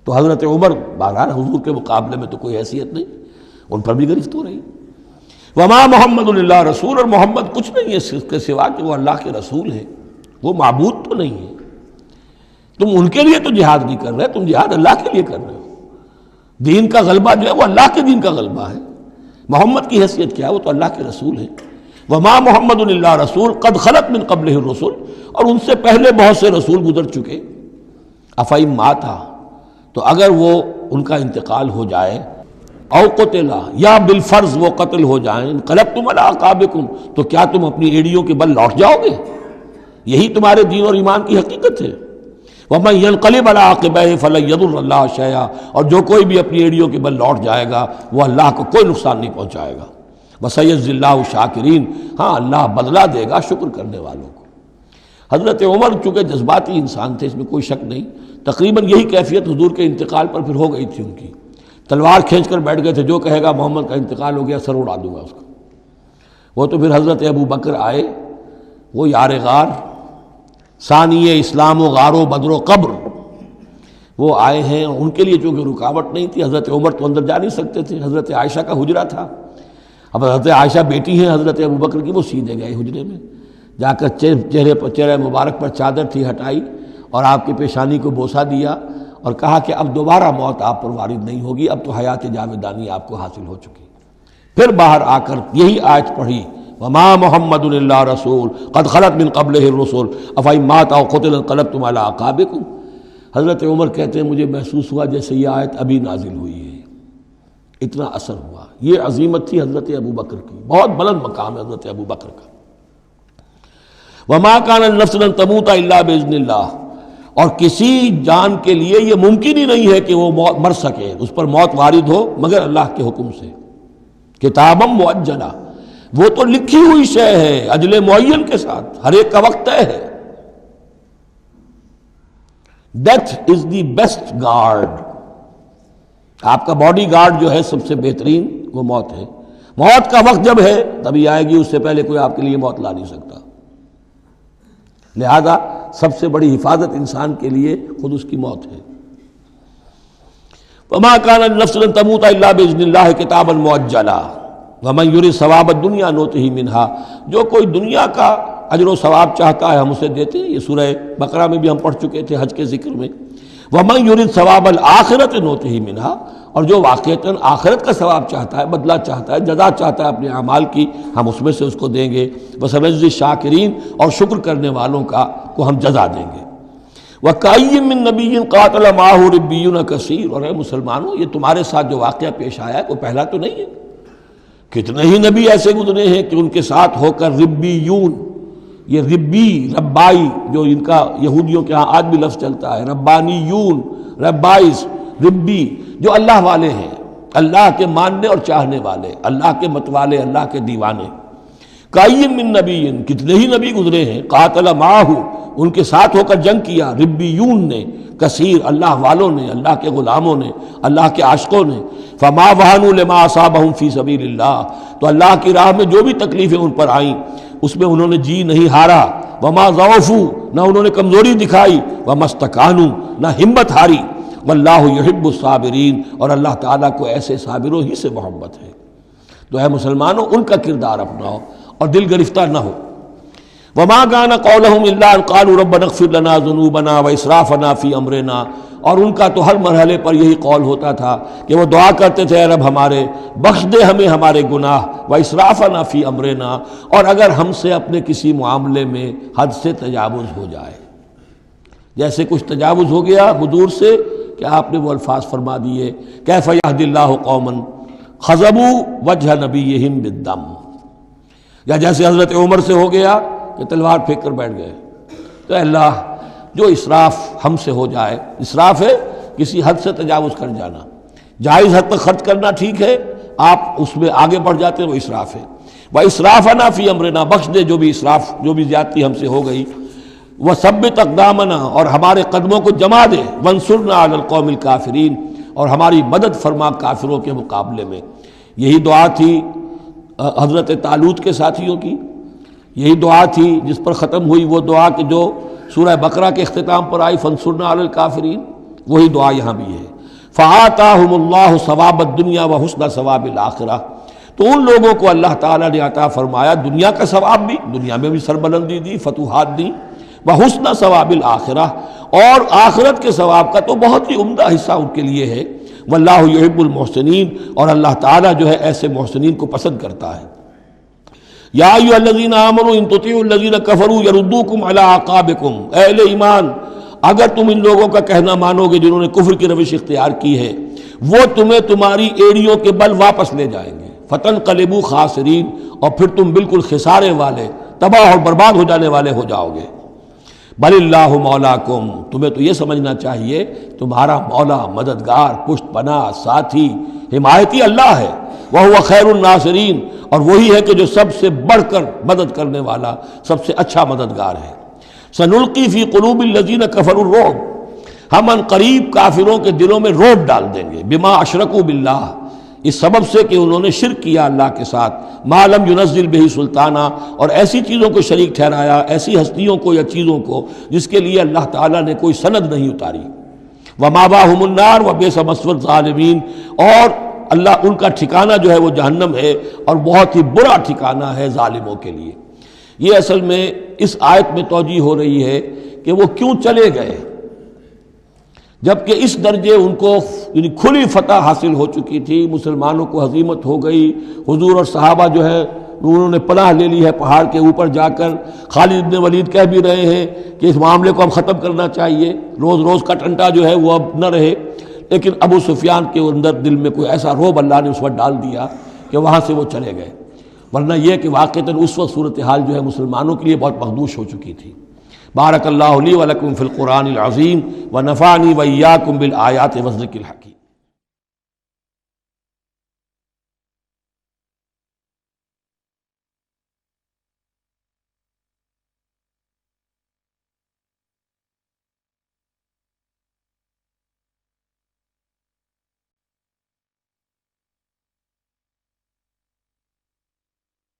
تو حضرت عمر بہرحال حضور کے مقابلے میں تو کوئی حیثیت نہیں، ان پر بھی گرفت ہو رہی۔ وما محمد الا رسول، اور محمد کچھ نہیں ہے اس کے سوا کہ وہ اللہ کے رسول ہے، وہ معبود تو نہیں ہے۔ تم ان کے لیے تو جہاد نہیں کر رہے، تم جہاد اللہ کے لیے کر رہے ہو۔ دین کا غلبہ جو ہے وہ اللہ کے دین کا غلبہ ہے، محمد کی حیثیت کیا ہے؟ وہ تو اللہ کے رسول ہے۔ وما محمد الا رسول قد خلت من قبلہ الرسل، اور ان سے پہلے بہت سے رسول گزر چکے۔ افئن مات، تو اگر وہ ان کا انتقال ہو جائے، او قتلا، یا بالفرض وہ قتل ہو جائیں، انقلبتم علی اعقابکم، تو کیا تم اپنی ایڑیوں کے بل لوٹ جاؤ گے؟ یہی تمہارے دین اور ایمان کی حقیقت ہے۔ ومن ينقلب على عقبيه فلن يضر الله شيئا، اور جو کوئی بھی اپنی ایڑیوں کے بل لوٹ جائے گا وہ اللہ کو کوئی نقصان نہیں پہنچائے گا۔ وسيجزي الله الشاکرین، ہاں اللہ بدلہ دے گا شکر کرنے والوں کو۔ حضرت عمر چونکہ جذباتی انسان تھے، اس میں کوئی شک نہیں، تقریباً یہی کیفیت حضور کے انتقال پر پھر ہو گئی تھی ان کی، تلوار کھینچ کر بیٹھ گئے تھے، جو کہے گا محمد کا انتقال ہو گیا سر اڑا دوں گا اس کا۔ وہ تو پھر حضرت ابو بکر آئے، وہ یار غار، ثانی اسلام و غار و بدر و قبر، وہ آئے ہیں، ان کے لیے چونکہ رکاوٹ نہیں تھی، حضرت عمر تو اندر جا نہیں سکتے تھے، حضرت عائشہ کا حجرہ تھا، اب حضرت عائشہ بیٹی ہیں حضرت ابو بکر کی، وہ سیدھے گئے حجرے میں، جا کر چہرے مبارک پر چادر تھی ہٹائی اور آپ کی پیشانی کو بوسہ دیا اور کہا کہ اب دوبارہ موت آپ پر وارد نہیں ہوگی، اب تو حیات جاویدانی آپ کو حاصل ہو چکی۔ پھر باہر آ کر یہی آیت پڑھی، وما محمد الا رسول قد خلت من قبلہ الرسل افئن مات او قتل انقلبتم علی اعقابکم۔ حضرت عمر کہتے ہیں مجھے محسوس ہوا جیسے یہ آیت ابھی نازل ہوئی ہے، اتنا اثر ہوا۔ یہ عظیمت تھی حضرت ابو بکر کی، بہت بلند مقام ہے حضرت ابو بکر کا۔ وما کان لنفس ان تموت الا باذن اللہ، اور کسی جان کے لیے یہ ممکن ہی نہیں ہے کہ وہ مر سکے، اس پر موت وارد ہو مگر اللہ کے حکم سے۔ کتابا مؤجلہ، وہ تو لکھی ہوئی شے ہے اجل معین کے ساتھ، ہر ایک کا وقت طے ہے۔ Death is the best guard, آپ کا باڈی گارڈ جو ہے سب سے بہترین وہ موت ہے۔ موت کا وقت جب ہے تبھی آئے گی، اس سے پہلے کوئی آپ کے لیے موت لا نہیں سکتا۔ لہذا سب سے بڑی حفاظت انسان کے لیے خود اس کی موت ہے۔ وما كان لنفس ان تموت الا باذن اللہ کتابا مؤجلا ومن یرد ثواب الدنیا نؤتہ منہا، جو کوئی دنیا کا اجر و ثواب چاہتا ہے ہم اسے دیتے ہیں۔ یہ سورہ بقرہ میں بھی ہم پڑھ چکے تھے حج کے ذکر میں۔ وَمَن يُرِدْ ثَوَابَ الْآخِرَةِ نُؤْتِهِ مِنْهَا، اور جو واقعتاً آخرت کا ثواب چاہتا ہے، بدلہ چاہتا ہے، جزا چاہتا ہے اپنے اعمال کی، ہم اس میں سے اس کو دیں گے۔ وَسَنَجْزِي الشَّاكِرِينَ، اور شکر کرنے والوں کو ہم جزا دیں گے۔ وَكَأَيٍّ مِّن نَبِيٍّ قَاتَلَ مَعَهُ رِبِّيُّونَ كَثِيرٌ، اور اے مسلمانوں یہ تمہارے ساتھ جو واقعہ پیش آیا ہے کوئی پہلا تو نہیں ہے، کتنے ہی نبی ایسے گزرے ہیں کہ ان کے ساتھ ہو کر ربیون، یہ ربی ربائی جو ان کا یہودیوں کے ہاں آج بھی لفظ چلتا ہے، ربانیون ربائز ربی، جو اللہ والے ہیں، اللہ کے ماننے اور چاہنے والے، اللہ کے متوالے، اللہ کے دیوانے۔ کائیم من نبی، کتنے ہی نبی گزرے ہیں، قاتل معاہ، ان کے ساتھ ہو کر جنگ کیا، ربیون نے، کثیر، اللہ والوں نے، اللہ کے غلاموں نے، اللہ کے عاشقوں نے۔ فما وہنوا لما اصابہم فی سبیل اللہ، تو اللہ کی راہ میں جو بھی تکلیفیں ان پر آئیں اس میں انہوں نے جی نہیں ہارا۔ وما ضعفوا، نہ انہوں نے کمزوری دکھائی۔ وما استکانوا، نہ ہمت ہاری۔ واللہ یحب الصابرین، اور اللہ تعالیٰ کو ایسے صابروں ہی سے محبت ہے۔ تو اے مسلمانوں ان کا کردار اپناؤ اور دل گرفتہ نہ ہو۔ وما كان قولهم الا ان قالوا ربنا اغفر لنا ذنوبنا واسرافنا في امرنا، اور ان کا تو ہر مرحلے پر یہی قول ہوتا تھا کہ وہ دعا کرتے تھے، اے رب ہمارے بخش دے ہمیں ہمارے گناہ، واسرافنا في امرنا، اور اگر ہم سے اپنے کسی معاملے میں حد سے تجاوز ہو جائے، جیسے کچھ تجاوز ہو گیا حضور سے کہ آپ نے وہ الفاظ فرما دیے، کیف یہدی اللہ قوما خضبوا وجہ نبیہم بالدم، یا جیسے حضرت عمر سے ہو گیا کہ تلوار پھینک کر بیٹھ گئے۔ تو اللہ جو اسراف ہم سے ہو جائے، اسراف ہے کسی حد سے تجاوز کر جانا، جائز حد تک خرچ کرنا ٹھیک ہے، آپ اس میں آگے بڑھ جاتے ہیں وہ اسراف ہے۔ وَإِسْرَافَنَا فِي أَمْرِنَا، بخش دے جو بھی اسراف، جو بھی زیادتی ہم سے ہو گئی۔ وَثَبِّتْ أَقْدَامَنَا، اور ہمارے قدموں کو جما دے۔ وَانصُرْنَا عَلَى الْقَوْمِ الْكَافِرِينَ، اور ہماری مدد فرما کافروں کے مقابلے میں۔ یہی دعا تھی حضرت طالوت کے ساتھیوں کی، یہی دعا تھی جس پر ختم ہوئی وہ دعا کہ جو سورہ بقرہ کے اختتام پر آئی، فانصرنا علی الکافرین، وہی دعا یہاں بھی ہے۔ فآتاہم اللہ ثواب الدنیا وحسن ثواب الآخرہ، تو ان لوگوں کو اللہ تعالیٰ نے عطا فرمایا دنیا کا ثواب بھی، دنیا میں بھی سربلندی دی، فتوحات دی، وحسن ثواب الآخرہ، اور آخرت کے ثواب کا تو بہت ہی عمدہ حصہ ان کے لیے ہے۔ واللہ یحب المحسنین، اور اللہ تعالیٰ جو ہے ایسے محسنین کو پسند کرتا ہے۔ یا ایھا الذین آمنوا ان تطیعوا الذین کفروا یردوکم علی اعقابکم، اے اہل ایمان اگر تم ان لوگوں کا کہنا مانو گے جنہوں نے کفر کی روش اختیار کی ہے، وہ تمہیں تمہاری ایڑیوں کے بل واپس لے جائیں گے، فتنقلبوا خاسرین، اور پھر تم بالکل خسارے والے، تباہ اور برباد ہو جانے والے ہو جاؤ گے۔ بل اللہ مولاکم، تمہیں تو یہ سمجھنا چاہیے تمہارا مولا، مددگار، پشت پناہ، ساتھی، حمایتی اللہ ہے۔ وَهُوَ خَيْرُ النَّاصِرِينَ، اور وہی ہے کہ جو سب سے بڑھ کر مدد کرنے والا، سب سے اچھا مددگار ہے۔ سَنُلْقِي فِي قُلُوبِ الَّذِينَ كَفَرُوا الرُّعْبَ، ہم ان قریب کافروں کے دلوں میں رعب ڈال دیں گے، بِمَا أَشْرَكُوا بِاللَّهِ، اس سبب سے کہ انہوں نے شرک کیا اللہ کے ساتھ، مَا لَمْ يُنَزِّلْ بِهِ سُلْطَانًا، اور ایسی چیزوں کو شریک ٹھہرایا، ایسی ہستیوں کو یا چیزوں کو جس کے لیے اللہ تعالیٰ نے کوئی سند نہیں اتاری۔ وَمَأْوَاهُمُ النَّارُ وَبِئْسَ مَثْوَى الظَّالِمِينَ، اور اللہ ان کا ٹھکانہ جو ہے وہ جہنم ہے، اور بہت ہی برا ٹھکانہ ہے ظالموں کے لیے۔ یہ اصل میں اس آیت میں توجیہ ہو رہی ہے کہ وہ کیوں چلے گئے، جبکہ اس درجے ان کو یعنی کھلی فتح حاصل ہو چکی تھی، مسلمانوں کو ہزیمت ہو گئی، حضور اور صحابہ جو ہے انہوں نے پناہ لے لی ہے پہاڑ کے اوپر جا کر۔ خالد بن ولید کہہ بھی رہے ہیں کہ اس معاملے کو اب ختم کرنا چاہیے، روز روز کا ٹنٹا جو ہے وہ اب نہ رہے، لیکن ابو سفیان کے اندر دل میں کوئی ایسا رعب اللہ نے اس وقت ڈال دیا کہ وہاں سے وہ چلے گئے، ورنہ یہ کہ واقعتاً اس وقت صورتحال جو ہے مسلمانوں کے لیے بہت مخدوش ہو چکی تھی۔ بارک اللہ لی و لکم فی القرآن العظیم ونفعنی و ایاکم بالآیات والذکر الحکیم۔